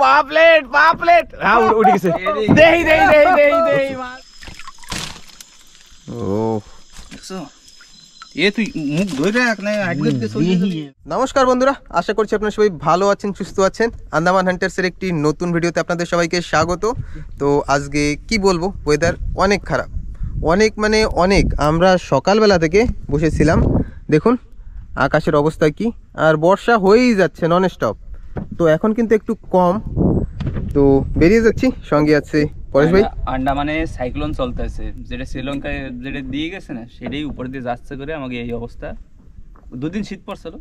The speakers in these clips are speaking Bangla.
পাপলেট পাপলেট হ্যাঁ উঠে গেছে দেই দেই দেই দেই দেই ও দেখছো এ তুই মুখ ধরে রাখ না হাইড্রেট দে চলে যাবে। নমস্কার বন্ধুরা, আশা করছি আপনারা সবাই ভালো আছেন, সুস্থ আছেন। আন্দামান হান্টার্সের একটি নতুন ভিডিওতে আপনাদের সবাইকে স্বাগত। তো আজকে কি বলবো, ওয়েদার অনেক খারাপ, অনেক মানে অনেক। আমরা সকালবেলা থেকে বসেছিলাম, দেখুন আকাশের অবস্থা কি, আর বর্ষা হয়েই যাচ্ছে নন স্টপ। তো এখন কিন্তু একটু কম, তো বেরিয়ে যাচ্ছি। সঙ্গে আছে পরেশ ভাই। আন্ডামানে সাইক্লোন চলতেছে, যেটা শ্রীলঙ্কায় যেটা দিয়ে গেছে না, সেটাই উপর দিয়ে যাচ্ছে করে আমাকে এই অবস্থা। দুদিন শীত পড়ছিল,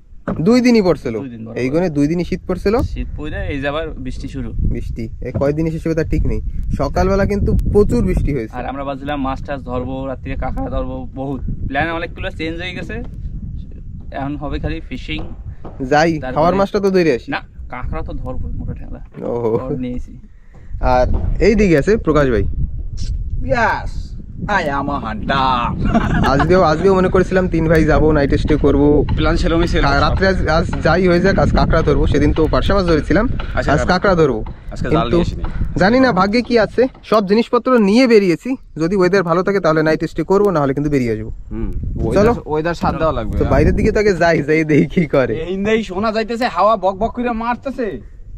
2 দিনই পড়ছিল, এই গুণে 2 দিনই শীত পড়ছিল। শীত পড়ে এই যাবার বৃষ্টি শুরু, বৃষ্টি এই কয়দিন হিসেবে তার ঠিক নেই। সকালবেলা কিন্তু প্রচুর বৃষ্টি হয়েছে, আর আমরা ভাবছিলাম মাছ টাছ ধরবো, রাত্রে কাঁকড়া ধরবো, বহুত প্ল্যান অনেকগুলো চেঞ্জ হয়ে গেছে। এখন হবে খালি ফিশিং, যাই খাওয়ার মাছটা তো ধরে আসি। না কাঁকড়া তো ধরবো, মোটা ঠেলা নিয়েছি। আর এই দিকে আছে প্রকাশ ভাই। Yes, I am a hunter. আজকেও মনে করেছিলাম 3 ভাই যাবো, নাইট স্টে করবো, প্ল্যান সেরকমই ছিল। রাত্রে আজ যাই হয়ে যাক, আজ কাঁকড়া ধরবো। সেদিন তো পার্শা মাছ ধরেছিলাম, আজ কাঁকড়া ধরবো। কিন্তু জানি না ভাগ্যে কি আছে, সব জিনিসপত্র নিয়ে বেরিয়েছি। যদি ওয়েদার ভালো থাকে তাহলে নাইট স্টে করবো, না হলে কিন্তু বেরিয়ে আসবো। চলো ওয়েদার সাথ দেওয়া লাগবে। তো বাইরের দিকে তাকে যাই দেখি কি করে। এই শোনা যাইতেছে হাওয়া বক বক করে মারতেছে।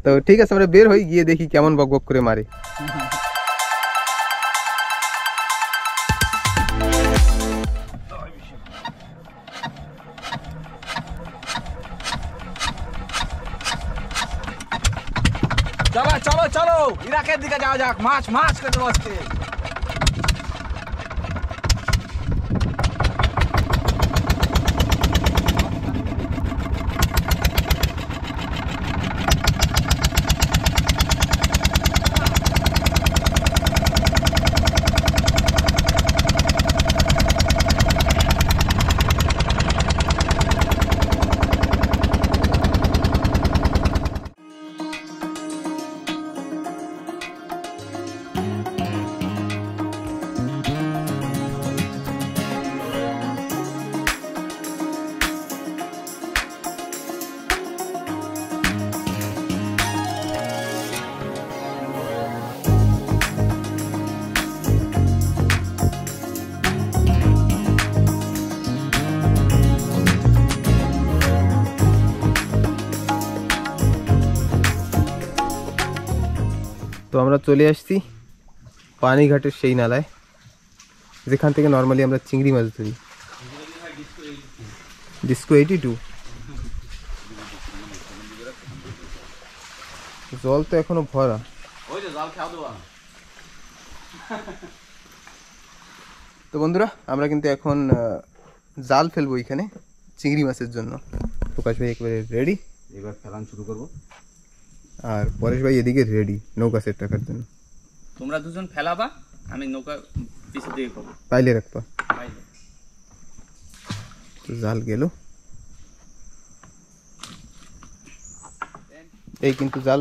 তো ঠিক আছে, আমরা বের হই, গিয়ে দেখি কেমন বক বক করে মারে। চলো চলো চলো, ইরাকের দিকে যাওয়া যাক, মাছ মাছ খেতে বসতে। তো আমরা চলে আসছি পানিঘাটের সেই নালায়, যেখান থেকে নর্মালি আমরা চিংড়ি মাছ ধরি। ডিস্কো 82 জল তো এখনো ভরা। তো বন্ধুরা, আমরা কিন্তু এখন জাল ফেলবো এখানে চিংড়ি মাছের জন্য। প্রকাশ ভাই একবারে রেডি, এবার ফেলান শুরু করবো। আর পরেশ ভাই এদিকে রেডি নৌকা সেট রাখার জন্য। তোমরা দুজন ফেলাবা, আমি নৌকা পিছে দিয়ে করবো, পাইলে রাখবা। তো জাল গেল, এই কিন্তু জাল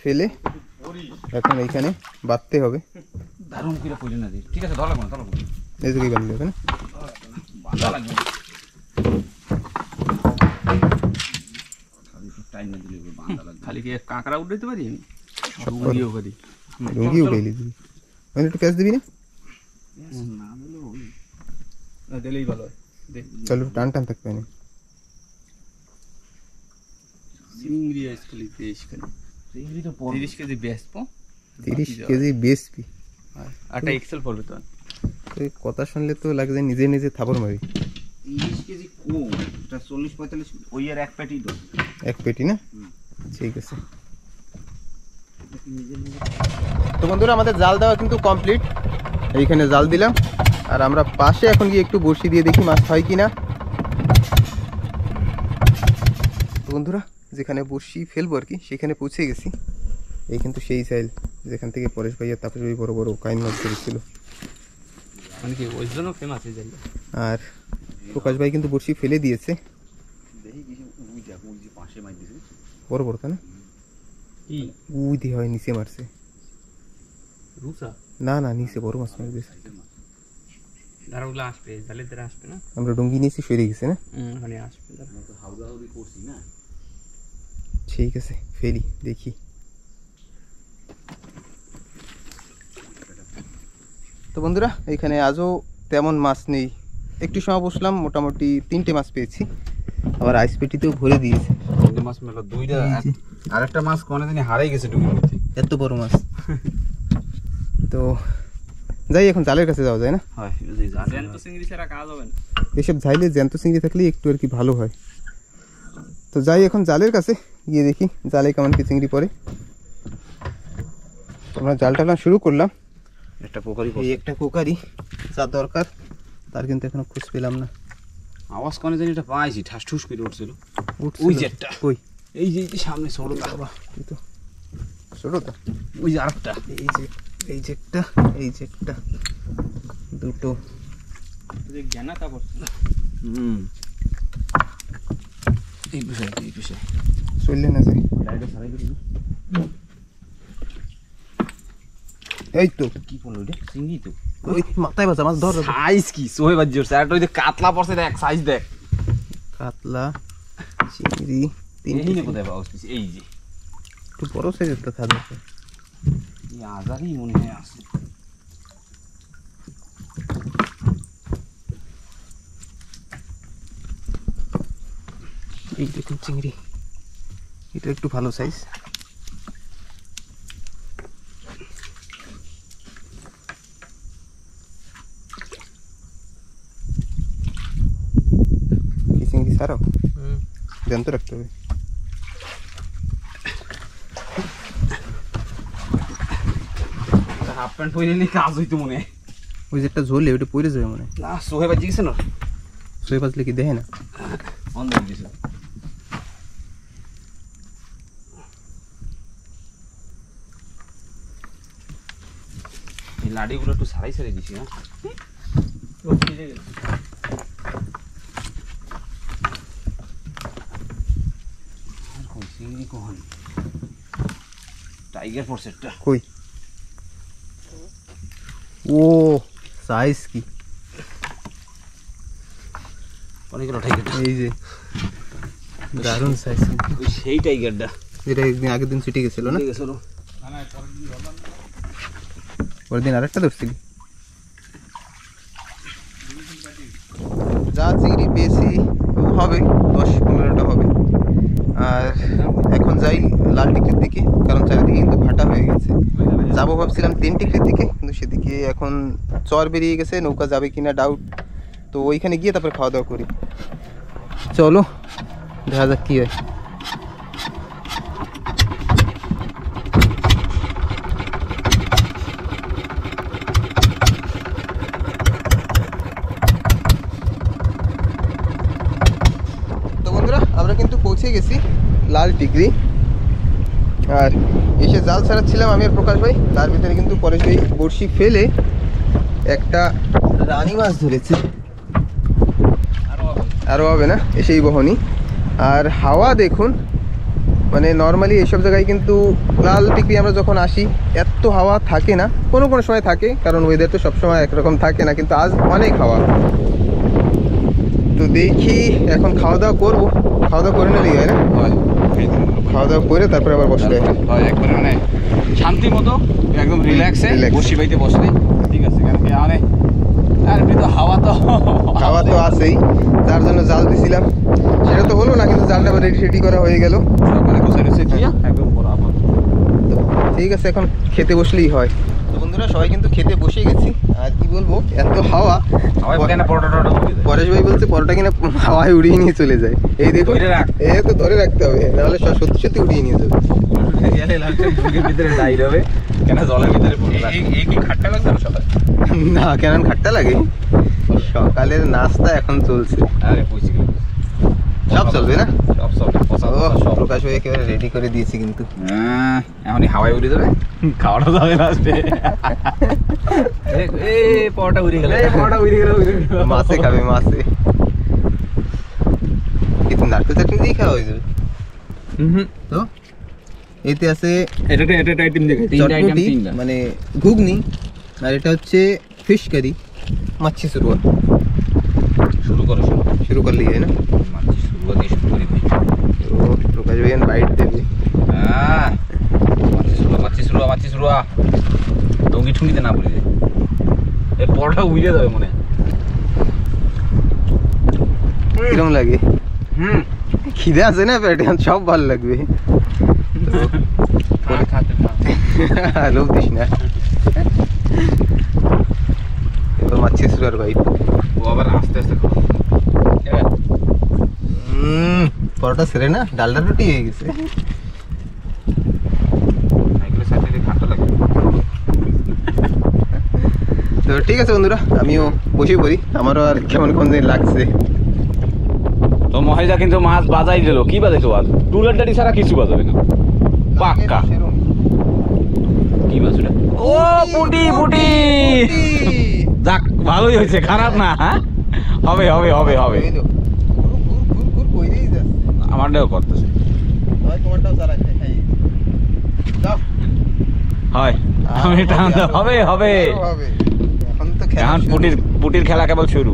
ফেলে এখন এইখানে বাঁধতে হবে। দারুণ করে পড়ে না দিই, ঠিক আছে ধরা লাগবে না, ধরা লাগবে এই দিকেই বাঁধলে হবে না, বাঁধা লাগবে না। খালি কি কাঁকড়া উঠাইতে পারি আমি, লুঙ্গি উঠে দিবি, একটু ক্যাচ দিবি না, দিলেই ভালো হয়। চলো টান টান থাকবে না। চিংড়ি আজকাল 30 কেজি বেচবো, 30 কেজি বেচবি, আটা এক্সেল পড়বে তো। কথা শুনলে তো লাগে যে নিজে নিজে থাপড় মারি। 30 কেজি কম, 40-45 ওই আর এক পেটি দাও, এক পেটি না, ঠিক আছে। তো বন্ধুরা, আমাদের জাল দেওয়া কিন্তু কমপ্লিট। এইখানে জাল দিলাম, আর আমরা পাশে এখন গিয়ে একটু বড়শি দিয়ে দেখি মাছ হয় কিনা। তো বন্ধুরা, যেখানে বড়শি ফেলবো আর কি, সেখানে পৌঁছে গেছি। এই কিন্তু সেই সাইল যেখান থেকে পরেশ ভাইয়া তাপস ভাই বড় বড় কাইন মাছ ধরেছিল, মানে কি ওই জন্য ফেমাস এই জায়গা। আর প্রকাশ ভাই কিন্তু বড়শি ফেলে দিয়েছে। বড় বড় তাই না, উই দিয়ে হয় নিচে মারছে। না না, নিচে বড় মাছ মারবে। আমরা ডুঙ্গি নিয়েছি, সরে গেছে না, ঠিক আছে ফেলি দেখি। তো বন্ধুরা এইখানে আজও তেমন মাছ নেই, একটু সময় বসলাম, মোটামুটি 3টে মাছ পেয়েছি, আবার আইস পেটিতেও ভরে দিয়েছে। মাছ মেলা দুইটা, আরেকটা মাছ কোনে জানি হারাই গেছে ডুবের মধ্যে, এত বড় মাছ। তো যাই, এখন জালের কাছে যাওয়া যায় না? হয় জ্যান্ত চিংড়ি ছাড়া কাজ হবে না। এসব ঝাইলে জ্যান্ত চিংড়ি থাকলে একটু আর কি ভালো হয়। তো যাই এখন জালের কাছে গিয়ে দেখি জালে কেমন কি চিংড়ি পড়ে। আমরা জাল টানা শুরু করলাম, একটা পোকারি এই একটা কোকারি যা দরকার তার কিন্তু এখনো খোঁজ পেলাম না। আওয়াজ কোনে জানি এটা পাইছি, ঠাস ঠুস করে উঠছিল। উঠছিল। ওই যে একটা, কই? এই যে সামনে ছোটটা, এই তো ছোট তো, ওই যে আরেকটা, এই যে একটা, এই যে একটা, দুটো। যে জ্ঞানা তা করছে এই বিষয় চললে না যায়। এই তো কি বললো এটা, চিংড়ি তো ওই মাথায় বাজা মাছ ধর। সাইজ কি সোহে বাজি উঠছে, আর ওই যে কাতলা পড়ছে দেখ, সাইজ দেখ। কাতলা চিংড়ি এই তিনটে। যে কোথায় পাওয়া যাচ্ছে, এই যে একটু বড় সাইজের তো থাকবে। এই আজারই মনে হয় আছে। এই দেখুন চিংড়ি, এটা একটু ভালো সাইজ। কি চিংড়ি ছাড়াও জ্যান্ত রাখতে হবে। হাফ প্যান্ট পরে নিলে কাজ হইতো মনে হয়। ওই যে একটা ঝোলে ওইটা পড়ে যাবে মনে হয়। না সোহে বাজি গেছে না, সোয়ে বাজলে কি দেখে না? অন্ধ হয়ে গেছে। এই লাডিগুলো একটু সারাই সারাই দিছি না। চিংড়ি কখন টাইগার ফোর্সেরটা কই? ও সাইজ কি! অনেকগুলো টাইগারটা, এই যে দারুণ সাইজ। ওই সেই টাইগারটা যেটা একদিন আগের দিন ছুটে গেছিল না? গেছিল। পরের দিন আরেকটা ধরছিলি। যা চিংড়ি পেয়েছি হবে 10-15টা হবে। আর এখন যাই লাল টিকরির দিকে, কারণ চারিদিকে কিন্তু ভাটা হয়ে গেছে। যাবো ভাবছিলাম 3 টিকরির দিকে, কিন্তু সেদিকে এখন চর বেরিয়ে গেছে, নৌকা যাবে কিনা ডাউট। তো ওইখানে গিয়ে তারপরে খাওয়া দাওয়া করি। চলো দেখা যাক কি হয়। আমরা কিন্তু পৌঁছে গেছি লাল টিকরি, আর এসে জাল ছাড়াচ্ছিলাম আমি আর প্রকাশ ভাই। তার ভিতরে কিন্তু পরেশ ভাই বড়শি ফেলে একটা রানী মাছ ধরেছে। আরও হবে না এসেই বহনি। আর হাওয়া দেখুন, মানে নর্মালি এইসব জায়গায় কিন্তু লাল টিকরি আমরা যখন আসি এত হাওয়া থাকে না, কোনো কোনো সময় থাকে, কারণ ওয়েদার তো সবসময় একরকম থাকে না, কিন্তু আজ অনেক হাওয়া। তো দেখি এখন খাওয়া দাওয়া করবো, খাওয়া দাওয়া করে নিলেই হয় না? খাওয়া দাওয়া করে তারপরে আবার বসলে হয় একবারে মানে শান্তি মতো একদম রিল্যাক্সে বসি বাইতে বসলে ঠিক আছে। কারণ কি মানে আর এমনি তো হাওয়া তো আছেই, যার জন্য জাল দিছিলাম সেটা তো হলো না, কিন্তু জালটা রেডি করা হয়ে গেল। একদম বরাবর। তো ঠিক আছে, এখন খেতে বসলেই হয়। তো বন্ধুরা সবাই কিন্তু খেতে বসে গেছি। আর কি বলবো, এত হাওয়া, পরেশ ভাই বলছে পরোটা কিনা হাওয়ায় উড়িয়ে নিয়ে চলে যায়। এই দেখো এ তো ধরে রাখতে হবে, নাহলে সত্যি সত্যি উড়িয়ে নিয়ে যাবে। না কেন খাট্টা লাগে? সকালের নাস্তা এখন চলছে, সব চলবে না? প্রকাশ ভাই একেবারে রেডি করে দিয়েছি কিন্তু। এখনই হাওয়ায় উড়ে যাবে, খাওয়াটা যাবে না আসবে। পরোটা উড়ে গেল, মাছে খাবে, মাছে কিন্তু নারকেল চাটনি দিয়ে খাওয়া হয়ে যাবে। তো এতে আছে চটপটি মানে ঘুগনি, আর এটা হচ্ছে ফিশ কারি, মাছি সুরুয়া। শুরু করলেই হয় না? শুরু করে তো প্রকাশ ভাইয়ান বাইট দেবে। মাছি শুরুয়া ডঙ্গি ঠুঙ্গিতে না পড়ে যায়, এই পরোটা উইলে যাবে মনে। কিরম লাগে? খিদে আছে না পেটে, সব ভালো লাগবে। লোভ দিস না। এবার মাছি শুরুয়ার বাইট। ও আবার আস্তে আস্তে পরোটা সেরে না, ডালটা রুটি হয়ে গেছে। তো ঠিক আছে বন্ধুরা, আমিও বসে পড়ি, আমারও আর কেমন কোন দিন লাগছে। তো মহেশদা কিন্তু মাছ বাজাই দিল। কি বাজাইছো আজ? টুলের ডাটি ছাড়া কিছু বাজাবে না পাক্কা। কি মাছ ওটা? ও পুটি পুটি, যাক ভালোই হয়েছে, খারাপ না। হ্যাঁ হবে হবে হবে হবে, আমারটাও করতেছে। হয় আমি টানতে হবে হবে। এখন পুটির খেলা কেবল শুরু।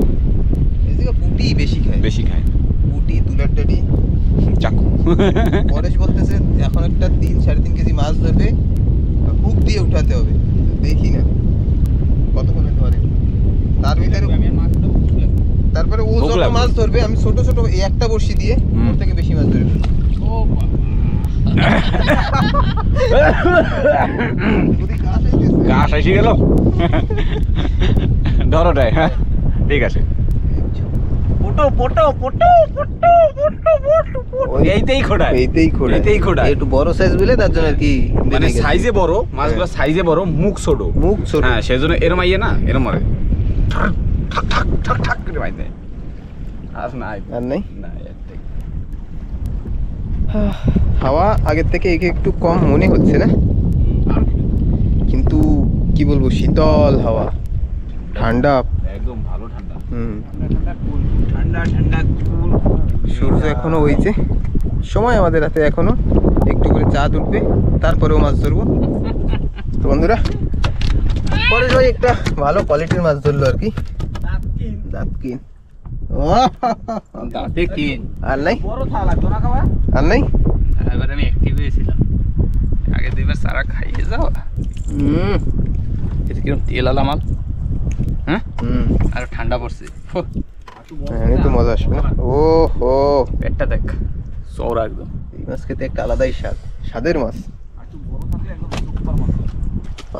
পুটি বেশি খায় পুটি, তুলার ডাটি, চাকু। পরেশ বলতেছে এখন একটা 3-3.5 কেজি মাছ ধরবে, হুক দিয়ে উঠাতে হবে। দেখি না কতক্ষণে ধরে, তার ভিতরে তারপরে ও যত মাছ ধরবে আমি ছোট ছোট এই একটা বড়শি দিয়ে ওর থেকে বেশি মাছ ধরবে। ঘাস এসে গেল ধরোটাই। হ্যাঁ ঠিক আছে, এইতেই খোড়ায় একটু বড় সাইজ বলে তার জন্য আর কি, মানে সাইজে বড় মাছগুলো, সাইজে বড়, মুখ ছোট। হ্যাঁ সেজন্য এরম আইয়ে না, এরম মারে ঠাক ঠাক ঠাক ঠাক করে মাইর দেয়। আর নাই আর নাই। না একটাই। হাওয়া আগের থেকে একটু কম মনে হচ্ছে না, কিন্তু কি বলবো, শীতল হাওয়া, ঠান্ডা, একদম ভালো ঠান্ডা। ঠান্ডা ঠান্ডা কুল। সূর্য এখনো হইছে, সময় আমাদের হাতে এখনো, একটু করে চাঁদ উঠবে তারপরেও মাছ ধরবো। তো বন্ধুরা, পরে ভাই একটা ভালো কোয়ালিটির মাছ ধরলো আর কি, দাঁতকিন। দাঁতে কিন আর নাই, বড় থা লাগতো না খাওয়া। আর নাই। এবার আমি অ্যাক্টিভ হয়েছিলাম, আগে দুইবার সারা খাইয়ে যাও। এটা কিরকম তেল আলা মাল। হ্যাঁ আর ঠান্ডা পড়ছে, এমনি তো মজা আসবে না। ও হো, পেটটা দেখ চওড়া একদম। এই মাছ খেতে একটা আলাদাই স্বাদ, স্বাদের মাছ।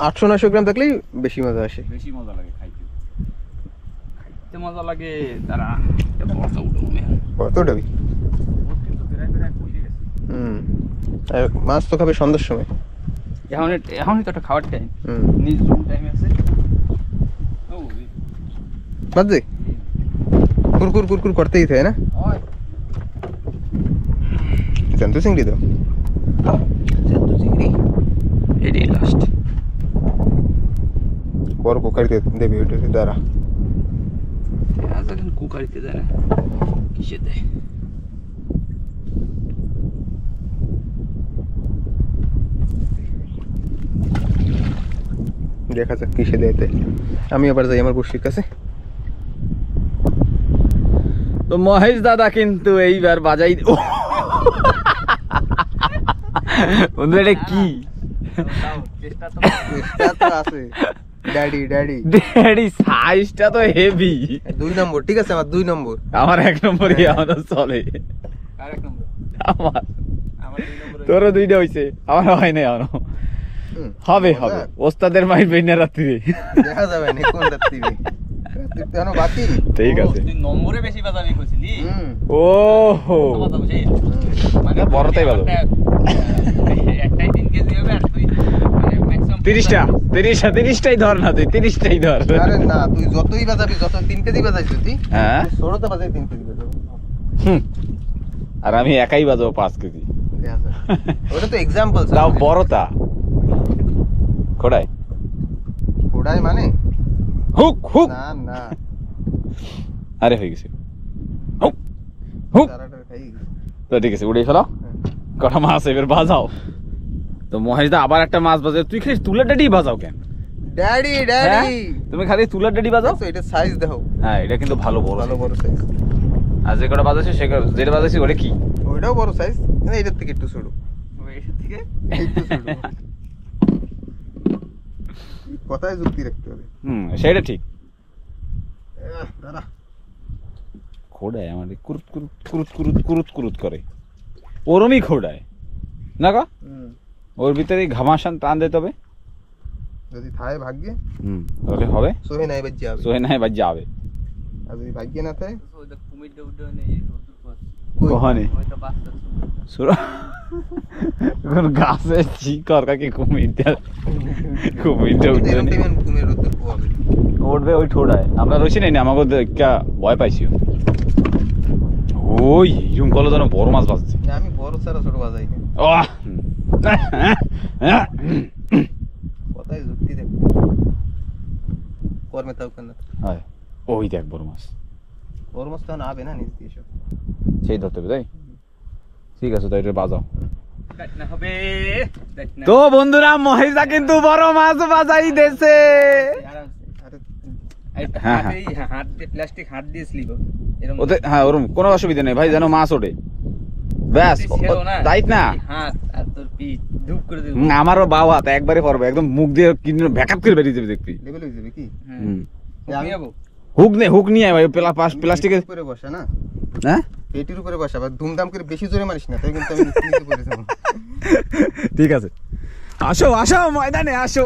800-900 গ্রাম থাকলেই বেশি মজা আসে, বেশি মজা লাগে খাইতে। খাইতে মজা লাগে। তারা বড়টা উঠো মনে কত ডাবি। আর মাছ তো খাবে সন্ধ্যার সময়। এখনই তো একটা খাওয়ার টাইম, নিজ টাইম আছে। বাজে কুরকুর কুরকুর করতেই থাকে না। জ্যান্ত চিংড়ি দাও, জ্যান্ত চিংড়ি এটাই লাস্ট। বড় কুকারিতে দেবে ওইটাতে, দাঁড়া। এখন কুকারিতে দেয় না, কিসে দেয়? দেখা যাক কিসে দেয়। আমি আবার যাই আমার বড়শির কাছে। তো মহেশ দাদা কিন্তু এইবার বাজাই। বন্ধু এটা কি? চেষ্টা তো আছে। ড্যাডি ড্যাডি ড্যাডি সাইজটা তো হেভি। 2 নম্বর, ঠিক আছে আমার 2 নম্বর। আমার 1 নম্বরই আমাদের চলে। আর এক নম্বর আমার আমার 2 নম্বর। তোরও 2টা হইছে, আমার হয় নাই এখনো। হবে হবে, ওস্তাদের মাইর বেইনা রাত্রি দেখা যাবে না কোন রাত্রি রে, রাত্রি তো এখনো বাকি। ঠিক আছে, তুই নম্বরে বেশি বাজাবি কইছিলি। ওহো মানে বড়টাই বাজাবো। একটাই 3 কেজি হবে, আর তুই মানে ম্যাক্সিমাম 30টাই ধর না, তুই 30টাই ধর। আরে না, তুই যতই বাজাবি, যত 3 কেজি বাজাইছ তুই, হ্যাঁ ষোলোতে বাজাই 3 কেজি বাজাবো। আর আমি একাই বাজাবো 5 কেজি। দেখা যাক, ওটা তো এক্সাম্পল। তাও বড়টা খোড়াই খোড়াই মানে হুক হুক। না না, আরে হয়ে গেছে, হুক হুক। তারাটা খাই। তো ঠিক আছে, উড়ে ফেলো কটা মাছ এবার বাজাও। তো মহেশ দা আবার একটা মাছ বাজাও। তুই খালি তুলার ডাডি বাজাও কেন? ড্যাডি ড্যাডি তুমি খালি তুলার ডাডি বাজাও। তো এটা সাইজ দাও। হ্যাঁ এটা কিন্তু ভালো বড়, ভালো বড় সাইজ। আর যে কটা বাজাইছো সে যেটা বাজাইছি ওটা কি? ওইটাও বড় সাইজ, এটার থেকে একটু ছোট, থেকে একটু ছোট। কথায় যুক্তি রাখতে হবে। সেটা ঠিক। দাঁড়া, খোড়ায় আমার কুরুত কুরুত কুরুত কুরুত কুরুত কুরুত করে, ওরমই খোড়ায় না গো। ওর ভিতরে ঘামাসান টান দিতে হবে, যদি থাকে ভাগ্যে তাহলে হবে, সোহে নাই বাজ যাবে, সোহে নাই বাজ যাবে। আর যদি ভাগ্যে না থাকে কুমিরটা উঠে নেই কখনই ওইটা বাচ্চা সুরা কোন গাছে চিকর কাকে কুমিরটা কুমিরটা উঠবে না, কুমির রোদ্দুর পোয়াবে। উঠবে ওই ঠোড়ায়। আমরা রয়েছি নাই না, আমাকে দেখা ভয় পাইছি। ওই এরকম কলে যেন বড় মাছ বাজছে। না, আমি বড় ছাড়া ছোট বাজাই না। কথায় যুক্তি দেখ, কর্মে তাও কেন। ওই দেখ বড় মাছ, বড় মাছ তখন আবে না নিজ দিয়ে সব। সেই ধরতে হবে তাই। ঠিক আছে, তাই এটা বাজাও। না হবে তো বন্ধুরা, মহিষা কিন্তু বড় মাছ বাজাই দেছে। হ্যাঁ, হ্যাঁ। হাত দিয়ে প্লাস্টিক হাত দিয়ে স্লিপ এরকম ওতে হ্যাঁ, ওরকম কোনো অসুবিধা নেই ভাই, যেন মাছ ওঠে ব্যাস। দায়িত্ব না, হাত আর তোর পিঠ ধুপ করে দিবি। আমারও বাও হাত একবারে পড়বে, একদম মুখ দিয়ে কিনে ব্যাকআপ করে বেরিয়ে যাবে দেখবি। লেভেল হয়ে যাবে কি? আমি যাবো হুক নিয়ে ভাই, প্লাস্টিকের উপরে বসা না, হ্যাঁ পেটির উপরে বসা, আবার ধুমধাম করে বেশি জোরে মারিস না, তাই কিন্তু আমি নিচে পড়ে যাবো। ঠিক আছে, আসো আসো ময়দানে আসো,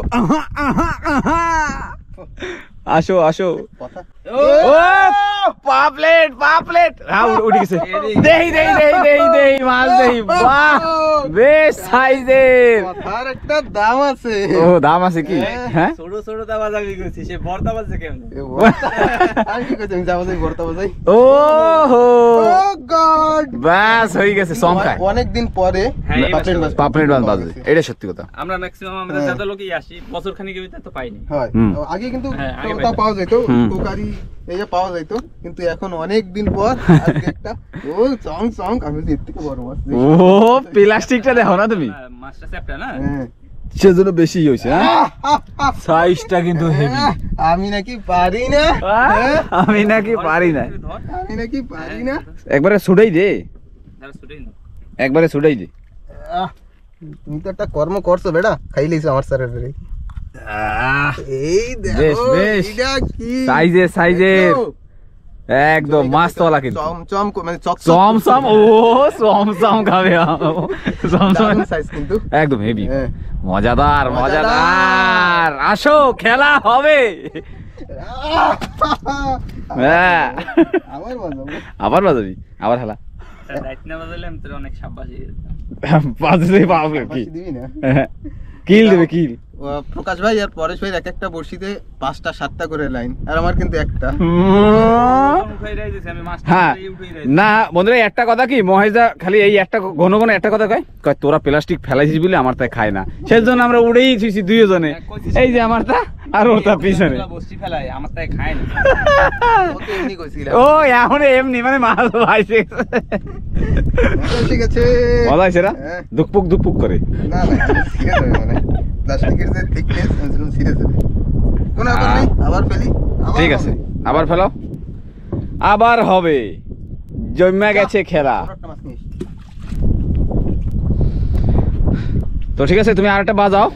আসো আসো। কথা ও পাপলেট হ্যাঁ উঠে গেছে। দেই মাছ দেই, বাহ বেশ সাইজের। কথার একটা দাম আছে। ও দাম আছে কি? হ্যাঁ ছোট ছোট দাবা দাবি করছিস, সে বড় দাবা আছে কেমন? আমি কি করছি, আমি যাবো যাই ভর্তা বাজাই। ও হো ও গড, বাস হয়ে গেছে, চমকায়। অনেকদিন পরে হ্যাঁ, এই পাপলেট মাছ বাজবে, এটা সত্যি কথা। আমরা ম্যাক্সিমাম আমাদের যত লোকই আসি বছর খানিকের ভিতরে তো পাইনি। হয়। আগে কিন্তু হ্যাঁ, আগে ওটা পাইতাম। পাওয়া যেত, কোকারি এই যে পাওয়া যেত, কিন্তু এখন অনেক দিন পর আজকে একটা ও চং চং, আমি বলছি এর থেকে বড় মাছ দেখি। ও প্লাস্টিকটা দেখো না তুমি, মাছটা চ্যাপটা না? হ্যাঁ। সেজন্য বেশি হয়েছে। হ্যাঁ সাইজটা কিন্তু হেভি। আমি নাকি পারি না, আমি নাকি পারি না, ধর আমি নাকি পারি না। একবারে ছুটাই দে, ধর ছুটেই না। একবারে ছুটাই দে। তুমি তো একটা কর্ম করছো বেটা, খাই লইছো আমার স্যারের। এই বেশ, দেখো বেশ। এটা কি সাইজের একদম মাছ তলা কিন্তু চমচম মানে চমচম। ও চমচম খাবে, চমচম সাইজ কিন্তু একদম হেভি, হ্যাঁ। মজাদার মজাদার। আসো খেলা হবে। হ্যাঁ আমার বাজাবো। আবার বাজাবি, আবার খেলা দায়িত্ব না বদলে আমি তোর অনেক সাব্বাসী। বাজলে পাবলে কি দিবি না? কিল দেবে কিল। প্রকাশ ভাই আর পরেশ ভাই এক একটা বড়শিতে 5টা 7টা করে লাইন, আর আমার কিন্তু একটা। উঠাই রাইছি আমি মাছটা হ্যাঁ উঠাই রাইছি। না বন্ধুরা, একটা কথা কি, মহেশদা খালি এই একটা ঘন ঘন একটা কথা কয়, তোরা প্লাস্টিক ফেলাইছিস বলে আমার তাই খায় না, সেই জন্য আমরা উড়েই থুইছি দুইজনে। এই যে আমার তা আর ওর তা পিছনে। বসি ফেলাই আমার তাই খায় না। ওকে এমনি কইছিলাম। ও এখন এমনি মানে মাছ ভাইছে, ঠিক আছে। মজা হয়েছে না? হ্যাঁ। দুপুক করে। না সিরিয়াস হবে মানে প্লাস্টিকের যে থিকনেস আমি সিরিয়াস হবে। কোন ব্যাপার নেই, আবার ফেলি। আবার ঠিক হবে। আছে, আবার ফেলো, আবার হবে, জমা গেছে খেলা। বড় একটা মাছ নিয়ে এসছি। তো ঠিক আছে, তুমি আরেকটা বাজাও।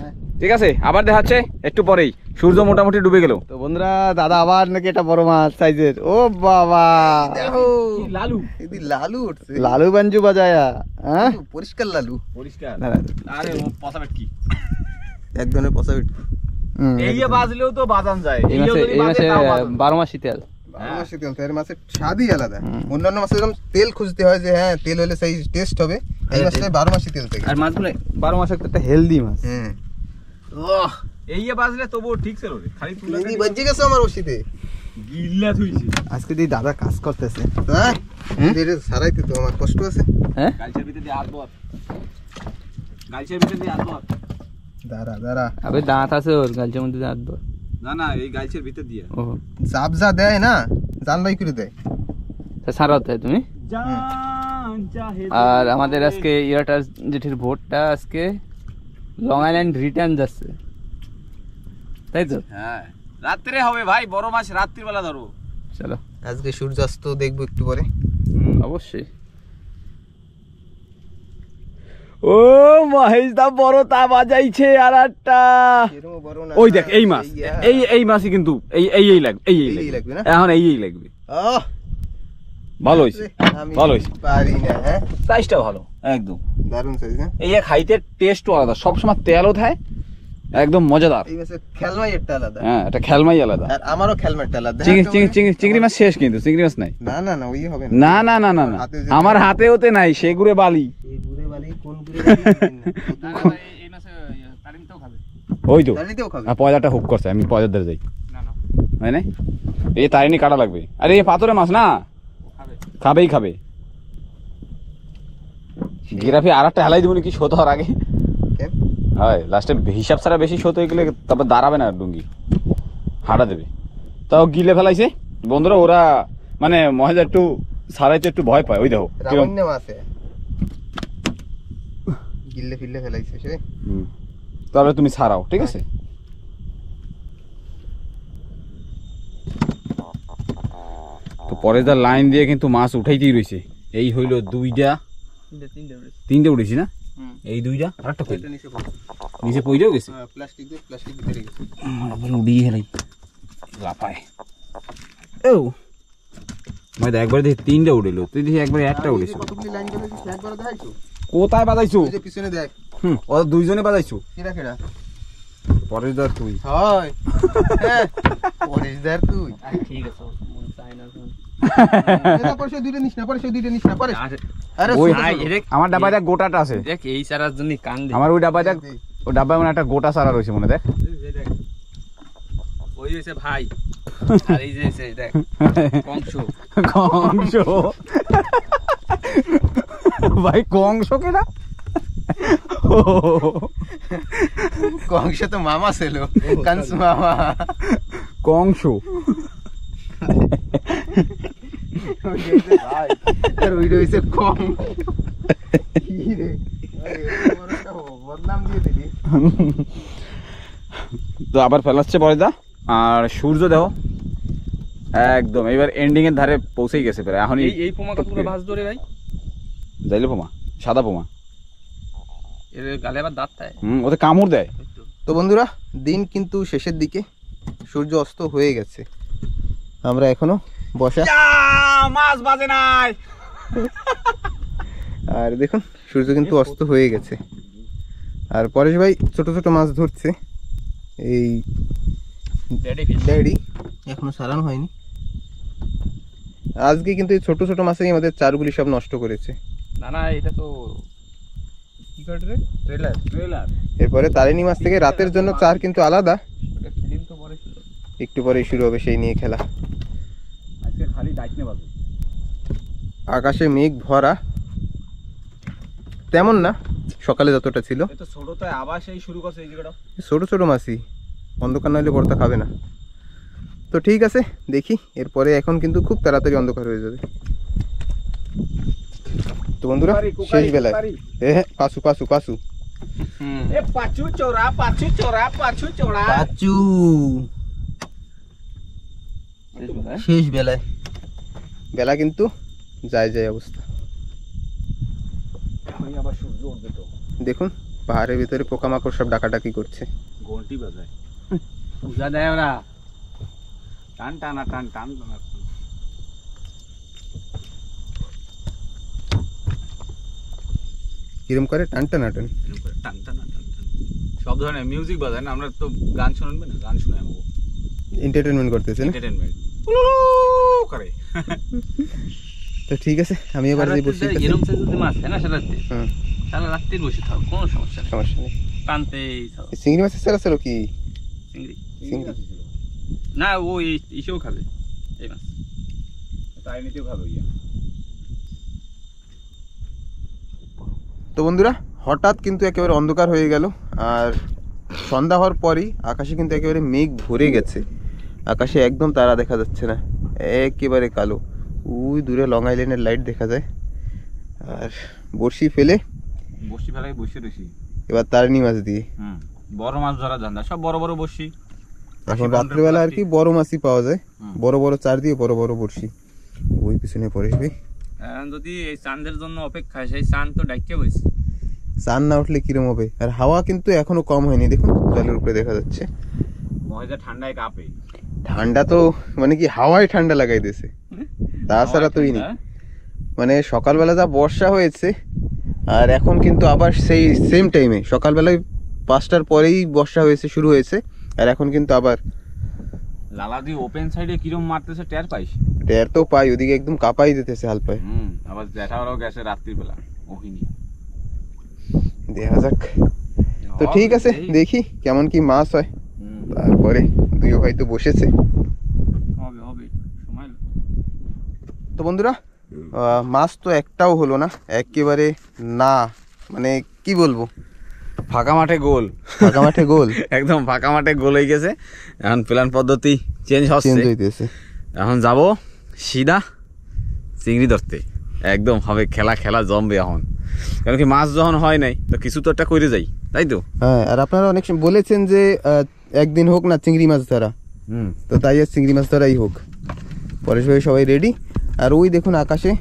ঠিক আছে, আবার দেখাচ্ছে একটু পরেই, সূর্য মোটামুটি ডুবে গেল। তো বন্ধুরা, দাদা আবার নাকি একটা বড় মাছ সাইজের। ও বাবা, দেখো লালু এদি লালু উঠছে। লালু বাঞ্জু বাজায়া। হ্যাঁ পরিষ্কার লালু, পরিষ্কার। দাঁড়া। আরে ও পচা কি? এক ধরনের পচা বিট। এই বাজলেও তো বাজান যায়। এই মাসে 12 মাসি তেল। মাছের তেল, এর মাছের স্বাদই আলাদা। অন্যান্য মাছের এরকম তেল খুঁজতে হয় যে হ্যাঁ তেল হলে সেই টেস্ট হবে, এই মাছটা 12 মাসি তেল থেকে। আর মাছগুলো 12 মাসে একটা হেলদি মাছ। হ্যাঁ ওহ এই বাজলে তবু ঠিক ছিল রে। খালি তুলা এই বাজে গেছে আমার ওষিতে। গিল্লা থুইছি। আজকে দিয়ে দাদা কাজ করতেছে। হ্যাঁ এর সারাইতে তো আমার কষ্ট আছে। হ্যাঁ গালছের ভিতর দিয়ে হাত বল। গালছের ভিতর দিয়ে হাত বল। দাঁড়া আবে দাঁত আছে ওর, গালছের মধ্যে দাঁত বল। না না এই গালছের ভিতর দিয়ে। ও চাপ যা দেয় না জানবাই করে দেয়। তা সারাতে তুমি। জান চাহে। আর আমাদের আজকে ইয়াটার জেঠির ভোটটা আজকে লং আইল্যান্ড রিটার্ন যাচ্ছে, তাই তো? হ্যাঁ রাত্রে হবে ভাই, বড় মাছ রাত্রির বেলা ধরো। চলো আজকে সূর্যাস্ত দেখবো একটু পরে। অবশ্যই। ও মহেশ দা বড় তা বাজাইছে আর একটা। এরকম বড় না। ওই দেখ এই মাছ, এই মাছই কিন্তু এই লাগবে, এই লাগবে না এখন এই লাগবে। আহ ভালো হইছে, আমি ভালো হইছে, পারি না। হ্যাঁ সাইজটা ভালো একদম দারুণ সাইজ না। এই খাইতে টেস্টও আলাদা, সবসময় তেলও থাকে, একদম মজাদার। এই মাছের খেলমাই একটা আলাদা। হ্যাঁ এটা খেলমাই আলাদা। আর আমারও খেলমাটা আলাদা। চিংড়ি মাছ শেষ, কিন্তু চিংড়ি মাছ নাই। না না না ওই হবে না না না না না আমার হাতে ওতে নাই, সে গুড়ে বালি। এই গুড়ে বালি কোন গুড়ে বালি? এই মাসে তারিমটাও খাবে। ওই তো জানিতেও খাবে। পয়দাটা হুক করছে, আমি পয়দার ধারে যাই। না না হয় না, এই তারিনি কাটা লাগবে। আরে এই পাথরের মাছ না, খাবে। খাবে। গিরাফি আর একটা হেলাই দিব নাকি শোধ হওয়ার আগে। কেন? হয় লাস্টে হিসাব ছাড়া বেশি শোধ হয়ে গেলে তারপর দাঁড়াবে না ডুঙ্গি, হাঁটা দেবে। তাও গিলে ফেলাইছে বন্ধুরা ওরা, মানে মহেশ একটু ছাড়াইতে একটু ভয় পায়। ওই দেখো কিরকম রাবণ্য মাছে গিল্লে ফিল্লে ফেলাইছে সে। তাহলে তুমি ছাড়াও, ঠিক আছে। তো পরে যা লাইন দিয়ে কিন্তু মাছ উঠাইতেই রয়েছে। এই হইল দুইটা, তিনটে উঠেছি না, এই দুইটা আর একটা কই নিচে পইরেও গেছে। প্লাস্টিক ভিতরে গেছে। উড়িয়ে হেলাই লাফায়। ও মানে একবার দেখি তিনটা উড়েলো, তুই দেখি একবার একটা উড়েছো। কতগুলি লাইন গেছে একবার দেখাইছো? কোথায় বাজাইছো? এই যে পিছনে দেখ। ও দুইজনে বাজাইছো। কেডা কেডা? পরেশদার তুই। হয় হ্যাঁ পরেশদার তুই। ঠিক আছে মন চাই না এখন। এটা পরে দুইটা নিস না, পরে সেই দুইটা নিস না, পরে। আরে ওই ছোট ছোট। আমার ডাব্বায় দেখ গোটাটা আছে। দেখ এই চারার জন্য কান দে। আমার ওই ডাব্বায় দেখ, ওই ডাব্বায় মানে একটা গোটা সারা রয়েছে মনে দেখ। ওই হইছে ভাই, আর এই যে দেখ কংস। কংস ভাই, কংস কেনা কংস তো মামা ছিল, কংস মামা। কংস ভাই আর ওই রইছে কম। কি রে বদনাম দিয়ে দিলি। তো আবার ফেলাচ্ছে পরে দা। আর সূর্য দেখো একদম এবার এন্ডিং এর ধারে পৌঁছেই গেছে প্রায়। এখন এই পোমা কতগুলো ভাঁজ ধরে ভাই? যাইলে পোমা, সাদা পোমা। এর গালে আবার দাঁত থাকে। ওতে কামড় দেয়। তো বন্ধুরা দিন কিন্তু শেষের দিকে, সূর্য অস্ত হয়ে গেছে, আমরা এখনো বসা। মাছ বাজে নাই। আর দেখুন সূর্য কিন্তু অস্ত হয়ে গেছে। আর পরেশ ভাই ছোট ছোট মাছ ধরছে। এই ড্যাডি এখনো সারানো হয়নি। আজকে কিন্তু এই ছোট ছোট মাছেই আমাদের চারগুলি সব নষ্ট করেছে। না না এটা তো কি কাটে রে? ট্রেলার। এরপরে তারিণী মাছ থেকে রাতের জন্য চার কিন্তু আলাদা, এটা ফিল্ম তো পরে ছিল। একটু পরেই শুরু হবে সেই নিয়ে খেলা। আজকে খালি ডাইট নে বাজে। আকাশে মেঘ ভরা, তেমন না সকালে যতটা ছিল। এটা ছোটটায় আবার সেই শুরু করছে এই জায়গাটা। ছোট ছোট মাছই, অন্ধকার না হলে বর্তা খাবে না। তো ঠিক আছে দেখি, এরপরে এখন কিন্তু খুব তাড়াতাড়ি অন্ধকার হয়ে যাবে। তো বন্ধুরা শেষ বেলায় পাঁচু পাঁচু পাঁচু এ পাঁচু চোরা, পাঁচু চোরা, পাঁচু চোরা। পাঁচু শেষ বেলায়, বেলা কিন্তু যায় যায় অবস্থা। এখনই আবার সূর্য উঠবে তো। দেখুন পাহাড়ের ভিতরে পোকামাকড় সব ডাকাডাকি করছে। ঘন্টি বাজায়, পূজা দেয় ওরা। টান টানা টান টান টানা। কিরম করে টান টান টান টান টানা টান টান সব ধরনের মিউজিক বাজায় না। আমরা তো গান শুনবে না, গান শুনে আমাকে এন্টারটেনমেন্ট করতেছে না। এন্টারটেইনমেন্ট করে। তো ঠিক আছে আমি এবার যাই বসি। এরকম সাইজ যদি মাছ হয় না সারা রাত্রি, হ্যাঁ সারা রাত্রি বসে থাকো, কোনো সমস্যা নেই, সমস্যা নেই। টানতেই থাকো। চিংড়ি মাছের চারা ছিল কি? চিংড়ি চিংড়ি না, ও ইসেও খাবে এই মাছ। তাই নিতেও ভালো ইয়া। তো বন্ধুরা হঠাৎ কিন্তু একেবারে অন্ধকার হয়ে গেল। আর সন্ধ্যা হওয়ার পরই আকাশে কিন্তু একেবারে মেঘ ভরে গেছে। আকাশে একদম তারা দেখা যাচ্ছে না, একেবারে কালো। ওই দূরে লং আইল্যান্ডের লাইট দেখা যায়। আর বড়শি ফেলে বসি ফেলাই বসে রয়েছি এবার তারিণী মাছ দিয়ে। বড় মাছ ধরা ধান্দা, সব বড় বড় বসি। এখন রাত্রিবেলা আর কি বড় মাছই পাওয়া যায়, বড় বড় চার দিয়ে বড় বড় বড়শি। ওই পিছনে পড়ে যদি এই চাঁদের জন্য অপেক্ষা, সেই চাঁদ তো ডাইকে বসে। চান না উঠলে কিরম হবে। আর হাওয়া কিন্তু এখনো কম হয়নি, দেখুন জলের উপরে দেখা যাচ্ছে। মহিলা ঠান্ডায় কাঁপে। ঠান্ডা তো মানে কি হাওয়ায় ঠান্ডা লাগাই দিয়েছে, তাছাড়া তো নেই। মানে সকালবেলা যা বর্ষা হয়েছে আর এখন কিন্তু আবার সেই সেম টাইমে সকালবেলায় 5টার পরেই বর্ষা হয়েছে, শুরু হয়েছে। আর এখন কিন্তু আবার লালাদি ওপেন সাইডে কিরম মারতেছে টের পাইস? টের তো পাই, ওদিকে একদম কাঁপাই দিতেছে হালপায়। আবার জ্যাঠাওরাও গেছে রাত্রিবেলা ওহিনী। দেখা যাক। তো ঠিক আছে, দেখি কেমন কি মাছ হয়। তারপরে দুইও ভাই তো বসেছে। তো বন্ধুরা, মাছ তো একটাও হলো না, একেবারে না, মানে কি বলবো, ফাঁকা মাঠে গোল, ফাঁকা মাঠে গোল, একদম ফাঁকা মাঠে গোল হয়ে গেছে। এখন প্ল্যান পদ্ধতি চেঞ্জ হচ্ছে। এখন যাব সিধা চিংড়ি ধরতে, একদম হবে খেলা জমবে এখন। কারণ কি মাছ যখন হয় নাই তো কিছু তো একটা করে যাই, তাই তো? হ্যাঁ, আর আপনারা অনেক সময় বলেছেন যে একদিন হোক না চিংড়ি মাছ ধরা, তো তাই আর চিংড়ি মাছ ধরাই হোক। পরেশ ভাই সবাই রেডি। আর ওই দেখুন আকাশে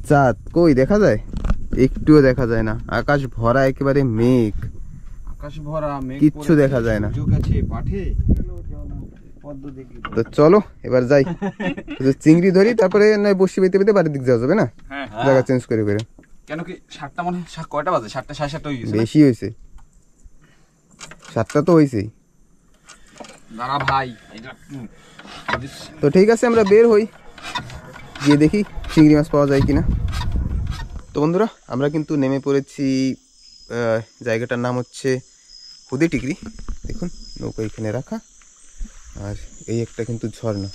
চাঁদ, কই দেখা যায়? একটুও দেখা যায় না, আকাশ ভরা একেবারে মেঘ, আকাশ ভরা মেঘ, কিচ্ছু দেখা যায় না। তো চলো এবার যাই, চিংড়ি ধরি, তারপরে নয় বসি পেতে পেতে বাড়ির দিক যাওয়া যাবে না, জায়গা চেঞ্জ করে করে। কেন কি 7টা মানে কয়টা বাজে? 7টা 7:30 হয়ে গেছে, বেশি হয়েছে, 7টা তো হয়েছেই। দাঁড়া ভাই। তো ঠিক আছে, আমরা বের হই, গিয়ে দেখি চিংড়ি মাছ পাওয়া যায় কিনা। তো বন্ধুরা, আমরা কিন্তু নেমে পড়েছি, জায়গাটার নাম হচ্ছে হুদি টিকরি। দেখুন নৌকা এখানে রাখা, আর এই একটা কিন্তু ঝর্ণা।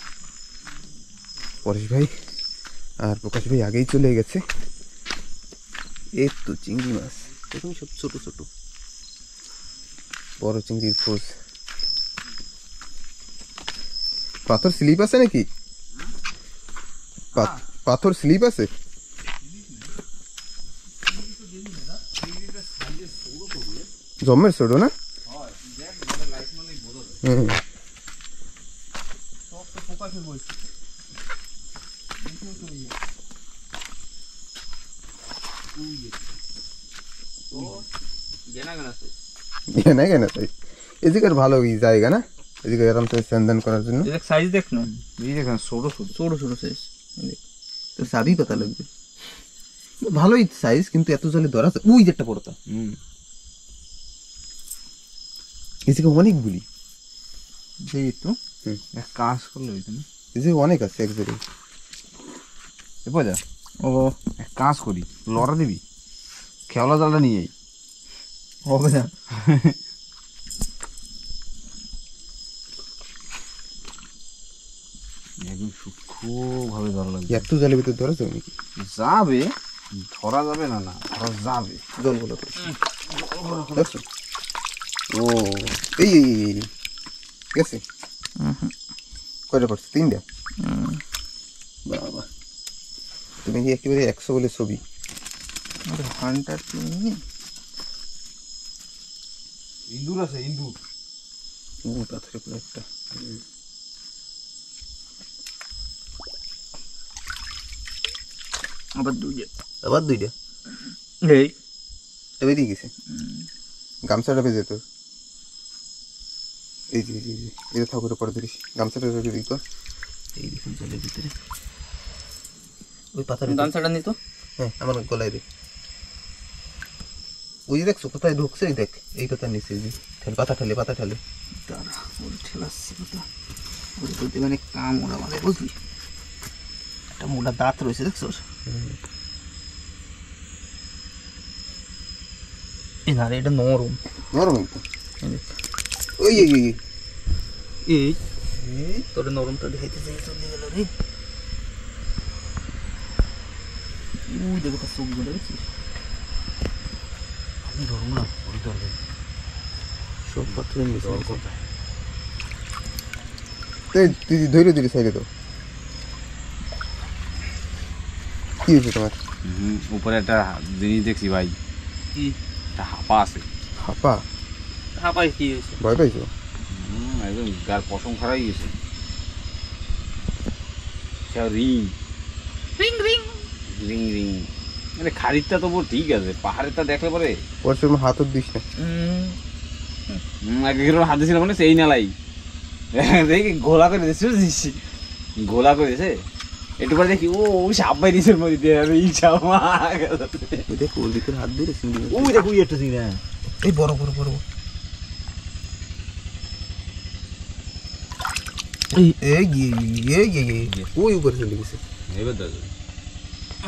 পরেশ ভাই আর প্রকাশ ভাই আগেই চলে গেছে। এই তো চিংড়ি মাছ, দেখুন সব ছোট ছোট, বড় চিংড়ির খোঁজ। পাথর স্লিপ আছে নাকি? পাথর স্লিপ আছে? জমের ছোট না? এদিকের ভালো জায়গা না, এদিকে আরাম থেকে স্নান করার জন্য। সাইজ দেখ না, ছোট সাইজ, তো সাবি পাতা লাগবে, ভালোই সাইজ, কিন্তু এত জলে ধরা আছে। ওই যেটা পড়তা, এদিকে অনেকগুলি, তো এক কাজ করলে হইতো না, এদিকে অনেক আছে এক জায়গায়। যা ও এক কাজ করি, লড়া দিবি, খেওলা জালটা নিয়েই হবে না। একদম সূক্ষ্ম ভাবে ধরা লাগবে। এত জলের ভিতরে ধরা যাবে নাকি? যাবে, ধরা যাবে না, না ধরা যাবে। জলগুলো ও এই গেছে, কয়টা পড়ছে? 3টা। বাবা, তুমি কি একেবারে 100 বলে ছবি। ঘন্টার ইন্দুর আছে, ইন্দুর পাথরের উপরে একটা। আবার দুইটা এই তবে দিয়ে গেছে, গামছাটা ভেজে তো এই যে এই ঠাকুরের পরে ধরিস, গামছাটা রেখে দিই তো। এই দেখুন জলের ভিতরে ওই পাতার গামছাটা নিত। হ্যাঁ, আমার গলায় দে। ওই যে দেখছো কোথায় ঢুকছে, এই দেখ এই পাতার নিচে, পাতা ঠেলে দাঁড়া, ওর ঠেলাচ্ছে পাতা, ওর প্রতি মানে কাম ওরা মানে, বুঝলি? একটা মোটা দাঁত রয়েছে, দেখছো? এই না রে, এটা নরম ওই এই তোর নরমটা দেখাইতে চাই, চলে গেল রে। ওই দেখো তার চোখগুলো দেখছিস, আমি ধরবো না, ওই ধরবে সব পাথরের নিচে। তুই ধৈর্য দিবি সাইডে তো। কি হয়েছে তোমার? উপরে একটা জিনিস দেখছি ভাই, কি? একটা হাপা আছে। হাঁপাই কি হয়েছে? ভয় পাইছো? একদম গার পশম খারাপ হয়ে গেছে। রিং রিং রিং রিং মানে খারিদটা তবু ঠিক আছে, পাহাড়েরটা দেখলে পরে ওর সময় হাতও দিস না। এক হাত দিয়েছিল মানে সেই নালাই দেখি ঘোলা করে দিয়েছে, বুঝছিস ঘোলা করে দিয়েছে একটু পরে দেখি ওই সাপ বাই দিয়েছে মধ্যে দিয়ে এই সাপ দেখ ওর ভিতরে হাত দিয়ে চিংড়ি মাছ। ওই দেখো একটা চিংড়ি, এই বড় বড় বড় ওই উপরে চলে গেছে। এবার দাদা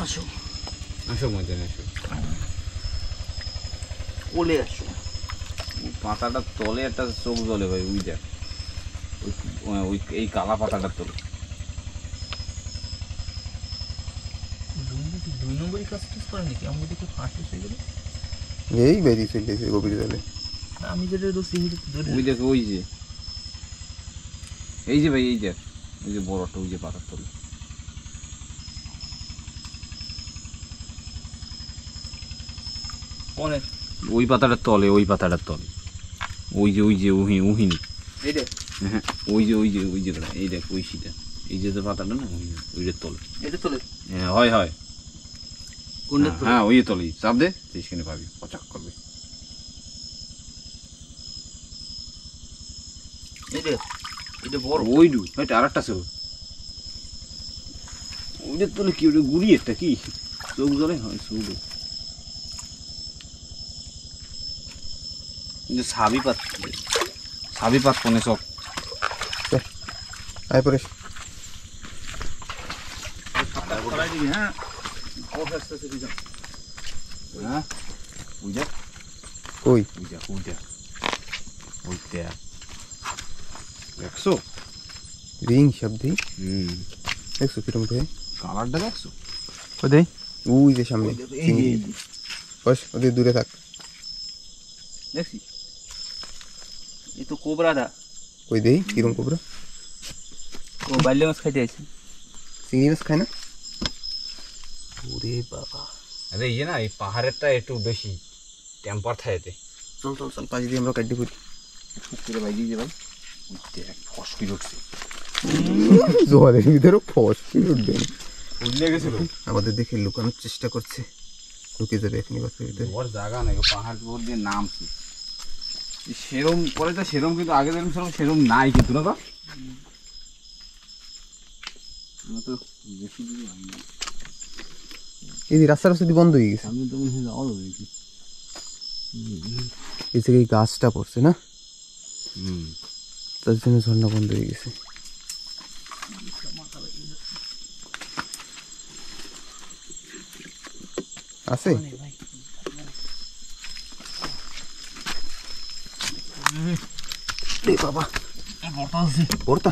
আসো আসো মজা আসো, ওলে আসো। পাতাটার তলে একটা চোখ জ্বলে ভাই, ওই দেখ ওই এই কালা পাতাটার তলে। 2 নম্বরই কাজ টাজ করে নাকি? আমি দেখি ফার্স্ট হয়ে গেল। এই বেরিয়ে চলে গেছে গভীর জলে। আমি যেটা দোষী ওই দেখ ওই যে এই যে ভাই এই দেখ ওই যে বড়টা ওই যে পাতার তলে। অনেক ওই পাতাটার তলে, ওই পাতাটার তলে ওই যে উহিনি এইটা হ্যাঁ ওই যে এই দেখ ওই সিটা এই যে পাতাটা না ওইটার তলে। এটা তোলে হ্যাঁ হয় কোনটা তোলে? হ্যাঁ ওই তলেই চাপ দে সেখানে পাবি, পচাক করবে। এটা বড় ওই ডু এটা আর একটা ছিল ওইটার তলে কি ওটা গুড়ি একটা কি চোখ জ্বলে হয় চোখ সাবি পাত কোনে সব আয় পরে হ্যাঁ হ্যাঁ ওই দেখ ওই ওইটা দেখছো রিং শব্দে দেখছো কিরম করে কালারটা দেখছো ওই ওই যে সামনে বস ওদের দূরে থাক। দেখছি এ তো কোবরাটা। ওই দেই কিরম কোবরা, ও বাইলে মাছ খাইতে আছে, চিংড়ি মাছ খায় না? ওরে বাবা, আরে ইয়ে না এই পাহাড়েরটা একটু বেশি টেম্পার থাকে। চল পাশ দিয়ে আমরা কাটি করি। পুকুরে বাইরে দিয়ে ভাই দেখ ফসকি উঠছে, জলের ভিতরে ফস উঠবে উঠলে গেছিল আমাদের দেখে লুকানোর চেষ্টা করছে, ঢুকে যাবে এখনই বাসের ভিতরে। ওর জায়গা নেই, পাহাড় উপর দিয়ে নামছে সেরম পরে তো সেরম, কিন্তু আগে দেখলাম সেরম নাই কিন্তু না তো বেশি দূর হয়নি। এই রাস্তা দিয়ে বন্ধ হয়ে গেছে, সামনে তো মনে হয় যাওয়া যাবে কি এই জায়গায় এই গাছটা পড়ছে না, তার জন্য ঝর্ণা বন্ধ হয়ে গেছে। আছে বাবা পড়তা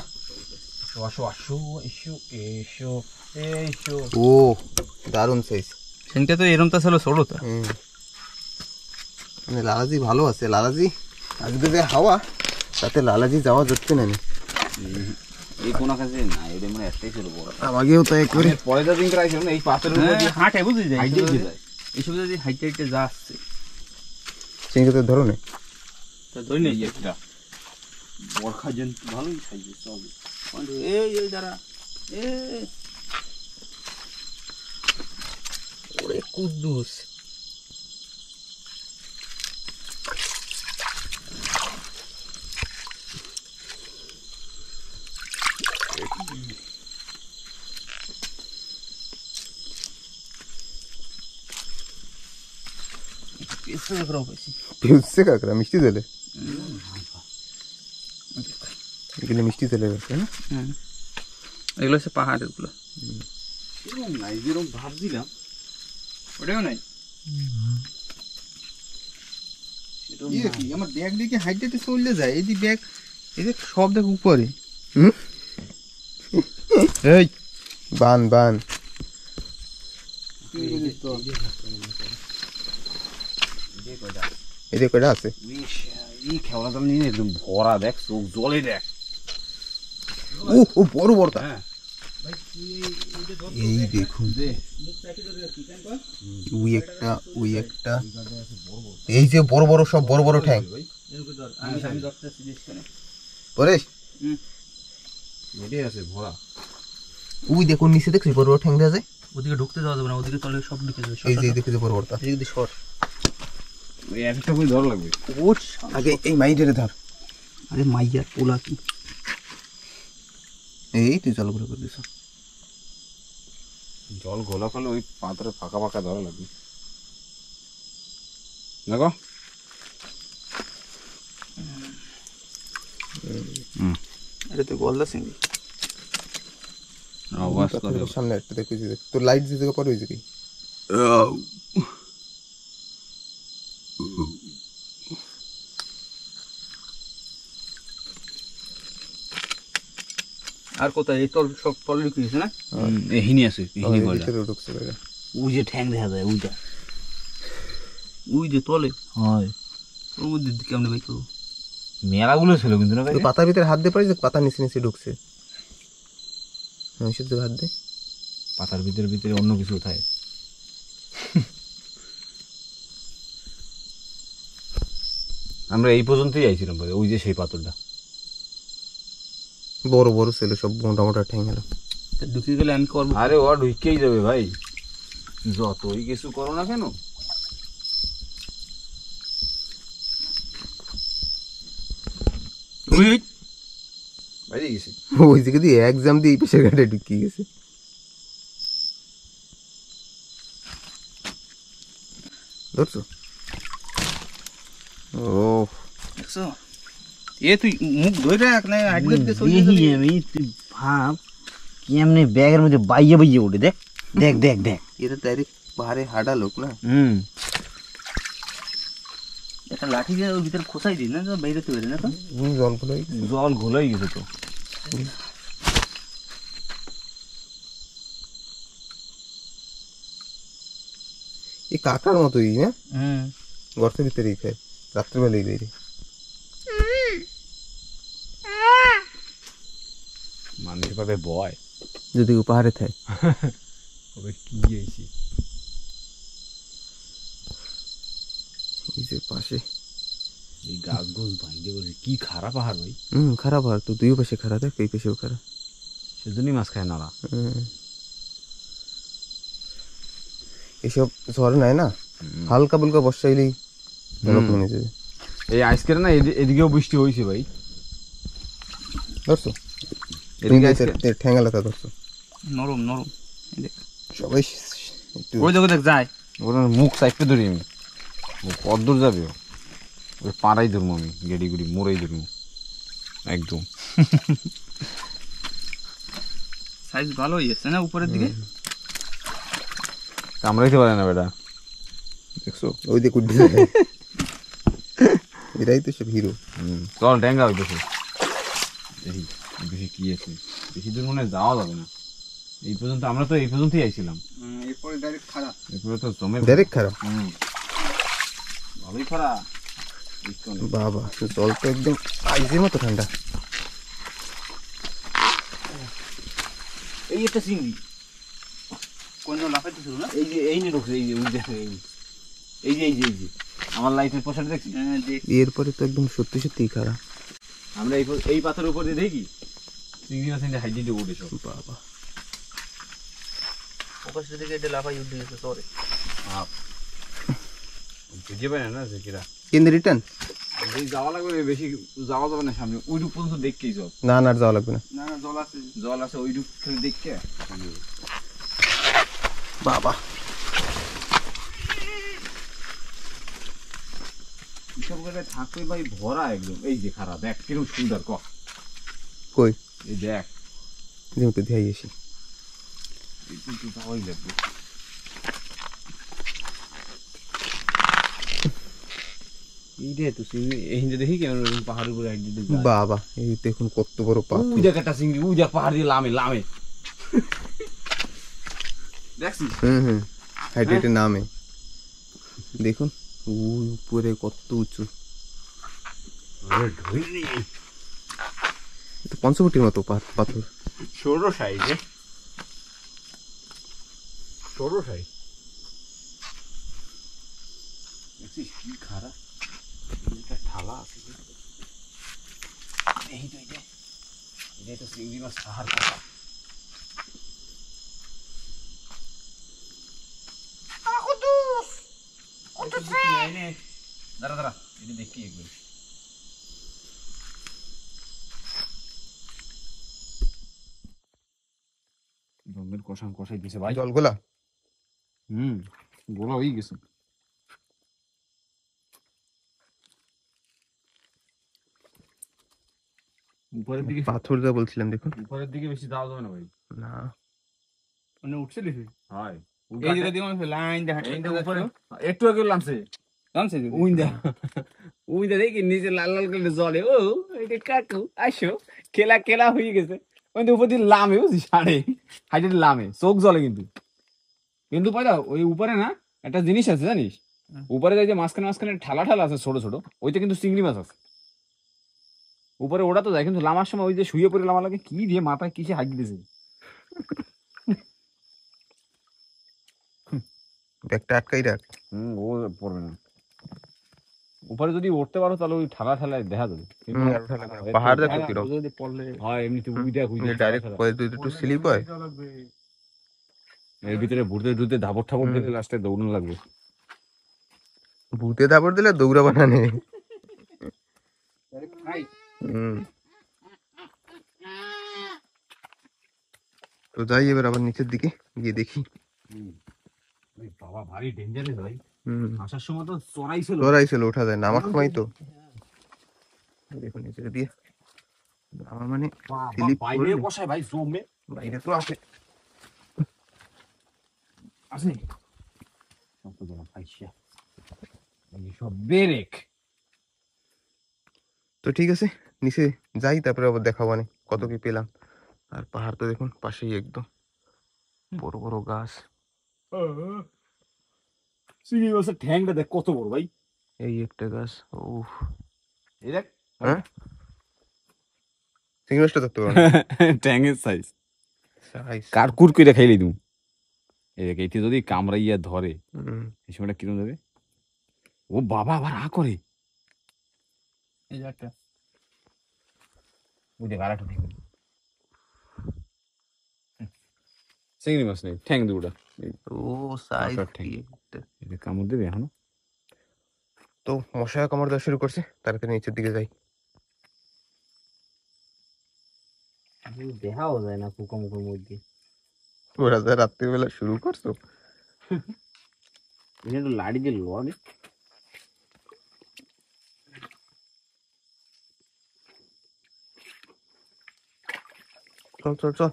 ও দারুণ সাইজ। সেটা তো এরমটা ছিল ছোট তো। মানে লালাজি ভালো আছে, লালাজি আজকে যে হাওয়া তাতে লালাজি যাওয়া যাচ্ছে না। এই কোন কাছে না এটা মানে একটাই ছিল বড়, আমাকেও তাই করে পরে যা দিন করাইছিল না এই পাথরের উপর দিয়ে হাঁটে বুঝলি যায় হাইটে উঠে যায়। এইসব যদি হাইটে হাইটে যা আসছে চিংড়িতে ধরো না তা ধরে নিয়ে এই একটা বরখা জন্তু ভালোই সাইজে চলে। এই দাঁড়া ওরে কুদ্দুস। পেঁচে কাঁকড়া মিষ্টি তেলে, এগুলো মিষ্টি তেলে আছে না? এগুলো হচ্ছে পাহাড়ের গুলো, সেরকম নাই যেরকম ভাবছিলাম ওটাও নাই। আমার ব্যাগ দেখে হাইটে চলে যায়, এই যে ব্যাগ এই যে সব দেখ উপরে। এই বান এদিকে কয়টা আছে? এই খেওলা জাল নিয়ে একদম ভরা, দেখ চোখ জলে দেখ। ও বড় বড়টা, হ্যাঁ এই দেখুন ওই একটা এই যে বড় বড় সব বড় বড় ঠ্যাং। পরেশ এটাই আছে ভরা। ওই দেখুন নিচে দেখছি বড় বড় ঠ্যাং দেওয়া যায়। ওদিকে ঢুকতে দেওয়া যাবে না, ওদিকে তলে সব ঢুকে যাবে। এই যে দেখে যে বড় বড়টা এদিকে দিয়ে সর। ওই একটা করে ধর লাগবে। ওঠ আগে এই মাইডেরে ধর। আরে মাইয়ার পোলা কি এই তুই জল করে দিছ। জল ঘোলা ফেলে ওই পাথরে ফাঁকা ফাঁকা ধরা লাগবে। দেখো এটা তো গলদা চিংড়ি। আওয়াজ করে সামনে একটা দেখি যে তোর লাইট যে জায়গা পড়ে হইছে কি? আর কোথায় এই তল সব তলে ঢুকে গেছে না? এহিনি আছে, এহিনি কয়টা। ভিতরে ঢুকছে বেটা। ওই যে ঠ্যাং দেখা যায়, ওইটা ওই যে তলে হয়। ওর মধ্যে কেমন ভাই করবো? মেলাগুলো ছিল কিন্তু না ভাই। তুই পাতার ভিতরে হাত দিয়ে পারিস, পাতা নিচে নিচে ঢুকছে। আমি শুধু হাত দে। পাতার ভিতরে ভিতরে অন্য কিছু থাকে। আমরা এই পর্যন্তই আইছিলাম ভাই, ওই যে সেই পাথরটা। বড় বড় ছিল সব, মোটা মোটা ঠ্যাং গেল। ঢুকে গেলে আমি করবো। আরে ও ঢুকেই যাবে ভাই, যতই কিছু করো না কেন। বাইরে গেছে ওই দিকে দিয়ে এক্সাম দিয়ে এই পেশার গাড়ি ঢুকিয়ে গেছে। ধরছো? ও দেখছো? এ তুই মুখ ধরে রাখ না, হাইড্রেট দিয়ে চলে যাবে। আমি তুই ভাব কেমনে ব্যাগের মধ্যে বাইয়ে বাইয়ে ওঠে। দেখ দেখ দেখ দেখ। এটা ডাইরেক্ট পাহাড়ে হাঁটা লোক না। একটা লাঠি দিয়ে ওর ভিতরে খোসাই দিই না, তো বাইরে তো বেরোয় না তো। জল ফুলে জল ঘোলাই গেছে তো। এই কাকার মতোই না, গর্তের ভিতরেই খায়, রাত্রিবেলায় বেরিয়ে। মানুষ পাবে ভয়, যদি পাহাড়ে থাকে কি হয়েছে। এই যে পাশে এই গাছ গোছ ভাঙতে বসে কি খারাপ পাহাড় ভাই। খারাপ পাহাড় তো, দুই পাশে খারাপ, দেখ এই পাশেও খারাপ। সেজন্যই মাছ খায় নারা। এসব ঝড় নাই না, হালকা বুলকা বর্ষা এলেই এরকম হয়ে যাবে। এই আজকের না এদিকেও বৃষ্টি হয়েছে ভাই। ধরছো? এদিকে ঠ্যাঙ্গালাতা ধরছো? নরম নরম। সবাই একটু ওই জায়গা দেখ যায়। ওর মুখ চাইপে ধরি আমি, কদ্দূর যাবে ও? ওই পাড়াই ধরবো আমি, গেড়ি গুড়ি মোড়াই ধরবো একদম। সাইজ ভালো হয়েছে না উপরের দিকে? কামড়াইতে পারে না বেটা। দেখছো? ওই দিকে উঠে এরাই তো সব হিরো। চল ড্যাঙ্গা ওই দেখো, দেখি বেশি কি আছে। বেশি দূর মনে হয় যাওয়া যাবে না। এই পর্যন্ত আমরা তো এই পর্যন্তই আইছিলাম। এরপরে ডাইরেক্ট খারাপ। এরপরে তো জমে ডাইরেক্ট খারাপ। ভালোই খারাপ। বাবা জল তো একদম আইসের মতো ঠান্ডা। এই একটা চিংড়ি কোন লাফাইতে ছিল না? এই যে এই নিয়ে ঢুকছে, এই যে ওই দেখো, এই যে এই যে এই যে আমার লাইটের পোশাক দেখছি। এরপরে তো একদম সত্যি সত্যিই খারাপ। আমরা এই পাথরের উপর দিয়ে দেখি চিংড়ি মাছ হাইডি দিয়ে উঠে সব। বাবা ওপাশ থেকে এটা লাফাই উঠে গেছে সরে। বুঝে পারে না যে কিরা কিন্তু রিটার্ন যাওয়া লাগবে, বেশি যাওয়া যাবে না সামনে। ওই রূপ পর্যন্ত দেখকেই যাও। না না, আর যাওয়া লাগবে না। না না জল আছে, জল আছে, ওই রূপ খেলে দেখকে। বাবা এসব জায়গায় থাকবে ভাই ভরা একদম। এই যে খারাপ, দেখ কিরকম সুন্দর ক। কই এই দেখ, যেমন তো ধ্যাই এসে এই কিন্তু যাওয়াই লাগবে। এইটাই তো চিংড়ি। এই হিন্দে দেখি কেমন পাহাড়ের উপরে হাইডি দিয়ে যায়। বাবা এই দেখুন কত বড় পা। ওই দেখ একটা চিংড়ি, ওই দেখ পাহাড় দিয়ে লামে লামে। দেখছিস? হাইড্রেটে নামে দেখুন, ওই উপরে কত উঁচু। পঞ্চবটির মতো পাথর। সরো সাইডে, সরো সাইড। দেখছিস কি খারাপ? এটা ঠালা আছে। এই তো এটাই তো চিংড়ি মাছ খাওয়ার কথা। দাঁড়া দাঁড়া এটা দেখি একবার জমের কষাই দিছে ভাই জলগুলা গোলা হয়ে গেছে উপরের দিকে পাথর যা বলছিলাম দেখুন, উপরের দিকে বেশি যাওয়া যাবে না ভাই না মানে উঠছে দিছি হয় এই জায়গা দিয়ে মানুষ লাইন দেখা উপরে একটু আগে নামছে নামছে উইন্দা দেখি নিচে লাল লাল করে জলে ও এটা কাকু আসো খেলা খেলা হয়ে গেছে ওই উপর দিয়ে লামে বুঝি সাড়ে হাইটে লামে চোখ জলে কিন্তু কিন্তু পাইলা ওই উপরে না একটা জিনিস আছে জানিস উপরে যে মাঝখানে মাঝখানে ঠালা ঠালা আছে ছোট ছোট ওইটা কিন্তু চিংড়ি মাছ আছে উপরে ওটা তো যায় কিন্তু লামার সময় ওই যে শুয়ে পড়ে লামা লাগে কি দিয়ে মাথায় কিসে হাঁক দিয়েছে ব্যাগটা আটকাই রাখ। ও পড়বে না উপরে যদি উঠতে পারো তাহলে ওই ঠালা ঠালায় দেখা যাবে পাহাড় দেখো কিরকম, যদি পড়লে হয় এমনিতে উই দেখ ডাইরেক্ট একটু স্লিপ হয়। এর ভিতরে ঘুরতে ঘুরতে ধাপড় ঠাপড় দিতে লাস্টে দৌড়ানো লাগবে ভূতে দাপড় দিলে দৌড়াবো না নে। তো যাই এবার আবার নিচের দিকে গিয়ে দেখি। বাবা ভারী ডেঞ্জারাস ভাই আসার সময় তো চড়াই ছিল চড়াইছিল, ওঠা যায় না আমার সময় তো দেখুন নিচে দিয়ে আমার মানে স্লিপ বাইরে বসায় ভাই জমে বাইরে তো আছে আছে কত বড় ফাইসা এই সব বেরেক তো ঠিক আছে, নিচে যাই তারপরে আবার দেখাবো মানে কত কি পেলাম। আর পাহাড় তো দেখুন পাশেই একদম বড় বড় গাছ। চিংড়ি মাছের ঠ্যাংটা দেখ কত বড় ভাই এই একটা গাছ, উফ এই দেখ হ্যাঁ চিংড়ি মাছটা ধরতে পারবো ট্যাংয়ের সাইজ সাইজ। কারকুর করে খাইলি তুমি এই দেখ এটি যদি কামড়াইয়া ধরে এই সময়টা কিরম দেবে ও বাবা আবার আ করে এই যে একটা ওই দেখ আরেকটা ঠিক চিংড়ি মাছ নেই ঠ্যাং দুটা ও সাইজ কাকার ঠ্যাং। এটা কামড় দেবে এখনো তো মশা কামড় দেওয়া শুরু করছে, তাড়াতাড়ি নিচের দিকে যাই। দেখাও যায় না পোকামুখের মধ্যে। ওরা যা রাত্রিবেলা শুরু করছো, এটা তো লাড়ি দিয়ে লড়ে। চল চল চল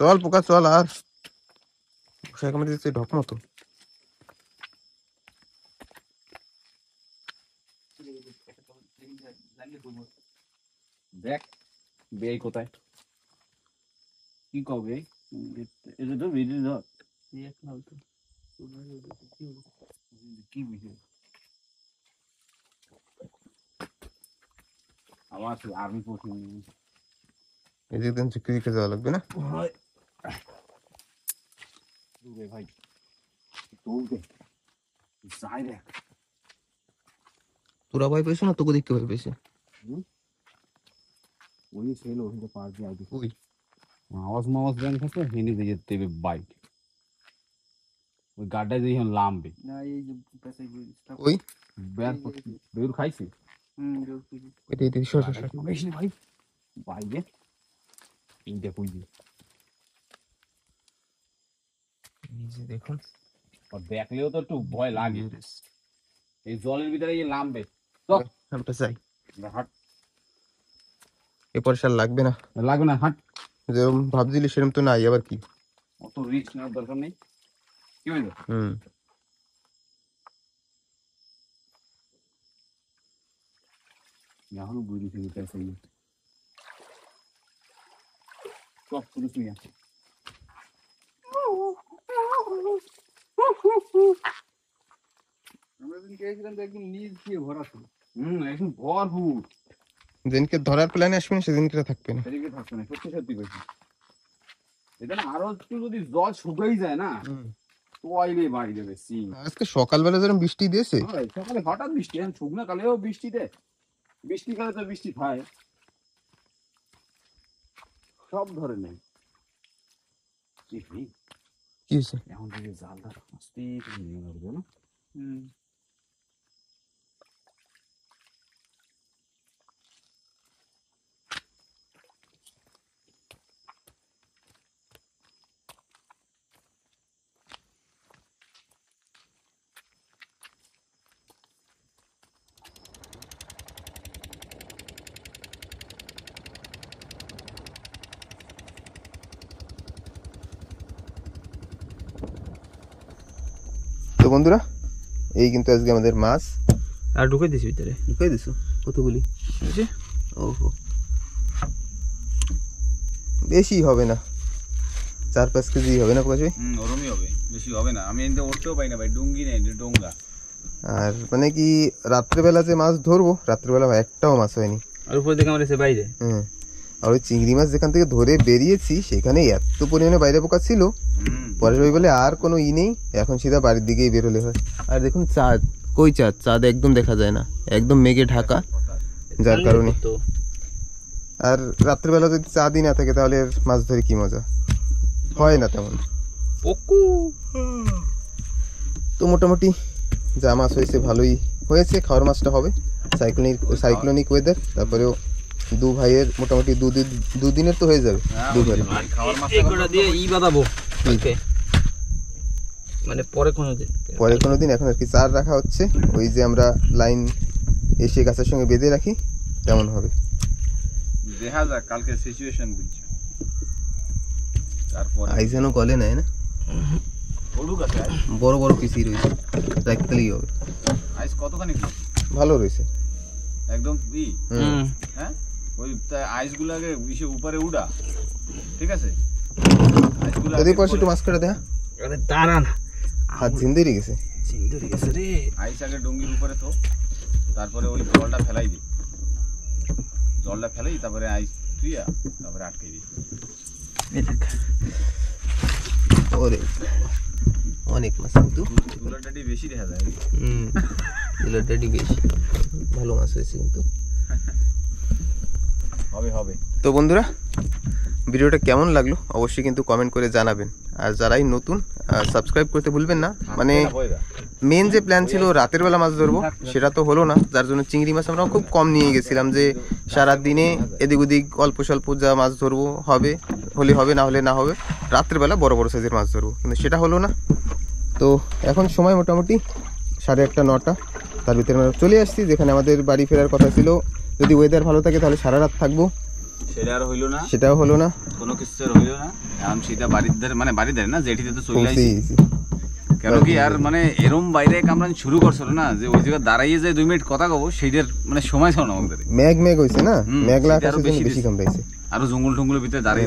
চল পোকা চল। আর মশা কামড় দিচ্ছে ঢক মতো। দেখ বেই কোথায় কি কবে এটা তো ভিডিও ধর কি বিষয় আমার আর্মি পড়ছে এই যে দিন চিকু দিকে যাওয়া লাগবে না। ভাই দৌড়ে যাই দেখ তোরা ভয় পেয়েছো না তোকে দেখতে ভয় পেয়েছে? ওই ছেলে ওখানে পার দিয়ে আগে ওই আওয়াজ মাওয়াজ ব্যাংক আছে হেনে দিয়ে দেবে বাইক ওই গাড্ডায় দিয়ে লামবে না এই যে পাশে যে ওই বের খাইছি এটা এটা সর সর সর। ভাই বাইরে ইন্ডিয়া কই দিয়ে এই যে দেখুন আর দেখলেও তো একটু ভয় লাগে এই জলের ভিতরে এই লামবে আমরা যাই, হাট এরপর সার লাগবে না। লাগবে না হাট যেরকম ভাবছিলি সেরকম তো নাই, আবার কি অত রিস্ক নেওয়ার দরকার নেই কি হইলো এখনো বুঝি ফিরে পেয়েছে সব পুরুষ নিয়ে আমরা দিন গিয়েছিলাম তো একদম নিচ দিয়ে ভরা ছিল। একদম ভরপুর যেদিনকে ধরার প্ল্যানে আসবেন সেদিনকে থাকবে না। সেদিকে থাকছে না সত্যি সত্যি কইছি এটা না আরো একটু যদি জল শুকাই যায় না তো আইলে বাড়ি যাবে সিং আজকে সকালবেলা যেরকম বৃষ্টি দিয়েছে, সকালে হঠাৎ বৃষ্টি এখন শুকনো কালেও বৃষ্টি দেয় বৃষ্টিকালে তো বৃষ্টি খায় সব ধরে নেই কি হয়েছে? এখন থেকে জালটা আস্তে করে নিয়ে যাবে না তো বন্ধুরা এই কিন্তু আজকে আমাদের মাছ আর ঢুকে দিছি ভিতরে। ঢুকাই দিছো কতগুলি? ওহো, বেশি হবে না, 4-5 কেজি হবে না প্রকাশ ভাই? ওরমই হবে, বেশি হবে না। আমি এনতে উঠতেও পাই না ভাই, ডুঙ্গি নেই, ডোঙ্গা। আর মানে কি রাত্রেবেলা যে মাছ ধরবো, রাত্রেবেলা একটাও মাছ হয়নি। আর উপর দিকে আমার এসে বাইরে। আর ওই চিংড়ি মাছ যেখান থেকে ধরে বেরিয়েছি সেখানে এত পরিমাণে বাইরে পোকা ছিল, পরেশ ভাই বলে আর কোনো নেই, এখন সিধা বাড়ির দিকেই বেরোলে হয়। আর দেখুন চাঁদ, কই চাঁদ? চাঁদ একদম দেখা যায় না, একদম মেঘে ঢাকা, যার কারণে। আর রাত্রেবেলা যদি চাঁদই না থাকে তাহলে আর মাছ ধরে কি মজা হয় না তেমন। তো মোটামুটি যা মাছ হয়েছে ভালোই হয়েছে, খাওয়ার মাছটা হবে। সাইক্লোনিক ওয়েদার, তারপরেও দু ভাইয়ের মোটামুটি দুদিনের তো হয়ে যাবে। দু ভাই এগুলা দিয়ে ই বাঁধাবো মানে পরে কোনো দিন। এখন আর কি চার রাখা হচ্ছে, ওই যে আমরা লাইন এসে গাছের সঙ্গে বেঁধে রাখি তেমন হবে। দেখা যাক কালকে সিচুয়েশন বুঝছি। তারপর আইজানো কলে নেয় না, বড় বড় পিসি রয়েছে, রাখতেই হবে। আইস কতখানি ভালো রয়েছে একদম। হ্যাঁ, ওই আইসগুলোকে উপরে উড়া, ঠিক আছে? যদি পারছি একটু মাছ করে দেখা। আরে দাঁড়া না, হাত ঝিন্দে গেছে, রে। আইস আগে ডুঙ্গির উপরে তো, তারপরে ওই জলটা ফেলাই দি, জলটা ফেলাই তারপরে আইস তুইয়া তারপরে আটকে দি। ওরে অনেক মাছ কিন্তু, তুলাটাটি বেশি দেখা যায়। তুলাটাটি বেশি ভালো মাছ হয়েছে কিন্তু। হবে। তো বন্ধুরা ভিডিওটা কেমন লাগলো অবশ্যই কিন্তু কমেন্ট করে জানাবেন। আর যারাই নতুন সাবস্ক্রাইব করতে ভুলবেন না। মানে মেন যে প্ল্যান ছিল রাতের বেলা মাছ ধরবো সেটা তো হলো না, যার জন্য চিংড়ি মাছ আমরা খুব কম নিয়ে গেছিলাম, যে সারা দিনে এদিক ওদিক অল্প স্বল্প যা মাছ ধরবো হবে, হলে হবে, না হলে না হবে, রাত্রেবেলা বড় বড় সাইজের মাছ ধরবো, কিন্তু সেটা হলো না। তো এখন সময় মোটামুটি 1:30 9টা, তার ভিতরে আমরা চলে আসছি যেখানে আমাদের বাড়ি ফেরার কথা ছিল। যদি ওয়েদার ভালো থাকে তাহলে সারা রাত থাকবো, সেটাও হলো না, কোনো কিছু হইলো না। এখন সেটা বাড়ির ধারে, মানে বাড়ির ধারে না, জেঠিতে তো চলে আসছি। কেন কি আর মানে এরম বাইরে কামড়ান শুরু করছিল না, যে ওই জায়গায় দাঁড়াইয়ে যে 2 মিনিট কথা কব, সেইটার মানে সময় ছিল না আমাদের। মেঘ হইছে না, মেঘলা আকাশের জন্য বেশি কামড়াইছে। আর জঙ্গল টঙ্গলের ভিতরে দাঁড়িয়ে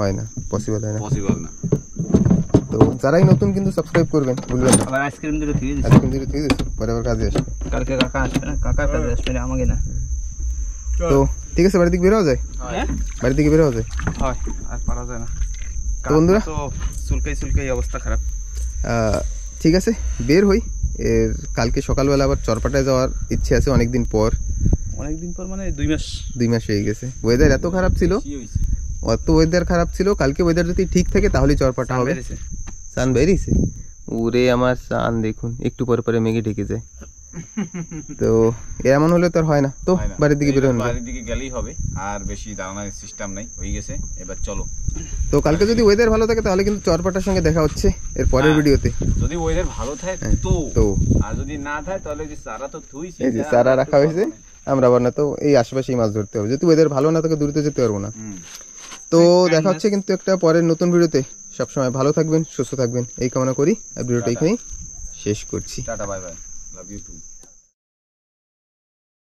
হয় না, পসিবল না। তো যারাই নতুন কিন্তু সাবস্ক্রাইব করবেন ভুলবেন না। আবার আইসক্রিম দিলে তুই দিস, পরে আবার কাজে আসবে। কালকে কাকা আসবে না, কাকা কাজে আসবে না, আমাকে না। তো ঠিক আছে, বাড়ি থেকে বের হওয়া যায়, বাড়ি থেকে বের হওয়া যায়, হয় আর পারা যায় না। তো বন্ধুরা তো চুলকাই অবস্থা খারাপ। ঠিক আছে বের হই। এর কালকে সকালবেলা আবার চরপাটায় যাওয়ার ইচ্ছে আছে, অনেকদিন পর মানে 2 মাস হয়ে গেছে। ওয়েদার এত খারাপ ছিল, কালকে ওয়েদার যদি ঠিক থাকে তাহলে চরপাটা হবে। সান বেরিয়েছে, উরে আমার সান দেখুন একটু পরে পরে মেঘে ঢেকে যায়। তো এমন হলে তো আর হয় না, তো বাড়ির দিকে বেরোন, বাড়ির দিকে গেলেই হবে, আর বেশি দাঁড়ানোর সিস্টেম নাই, হয়ে গেছে, এবার চলো। তো কালকে যদি ওয়েদার ভালো থাকে তাহলে কিন্তু চরপাটার সঙ্গে দেখা হচ্ছে এর পরের ভিডিওতে। যদি ওয়েদার ভালো থাকে তো, আর যদি না থাকে তাহলে যে চারা তো থুইছে, এই যে চারা রাখা হয়েছে, আমরা আবার না তো এই আশেপাশেই মাছ ধরতে হবে। যদি ওয়েদার ভালো না থাকে দূরে তো যেতে পারবো না। তো দেখা হচ্ছে কিন্তু একটা পরের নতুন ভিডিওতে। সবসময় ভালো থাকবেন, সুস্থ থাকবেন এই কামনা করি, আর ভিডিওটা এখানেই শেষ করছি। Tata, bye bye, love you two.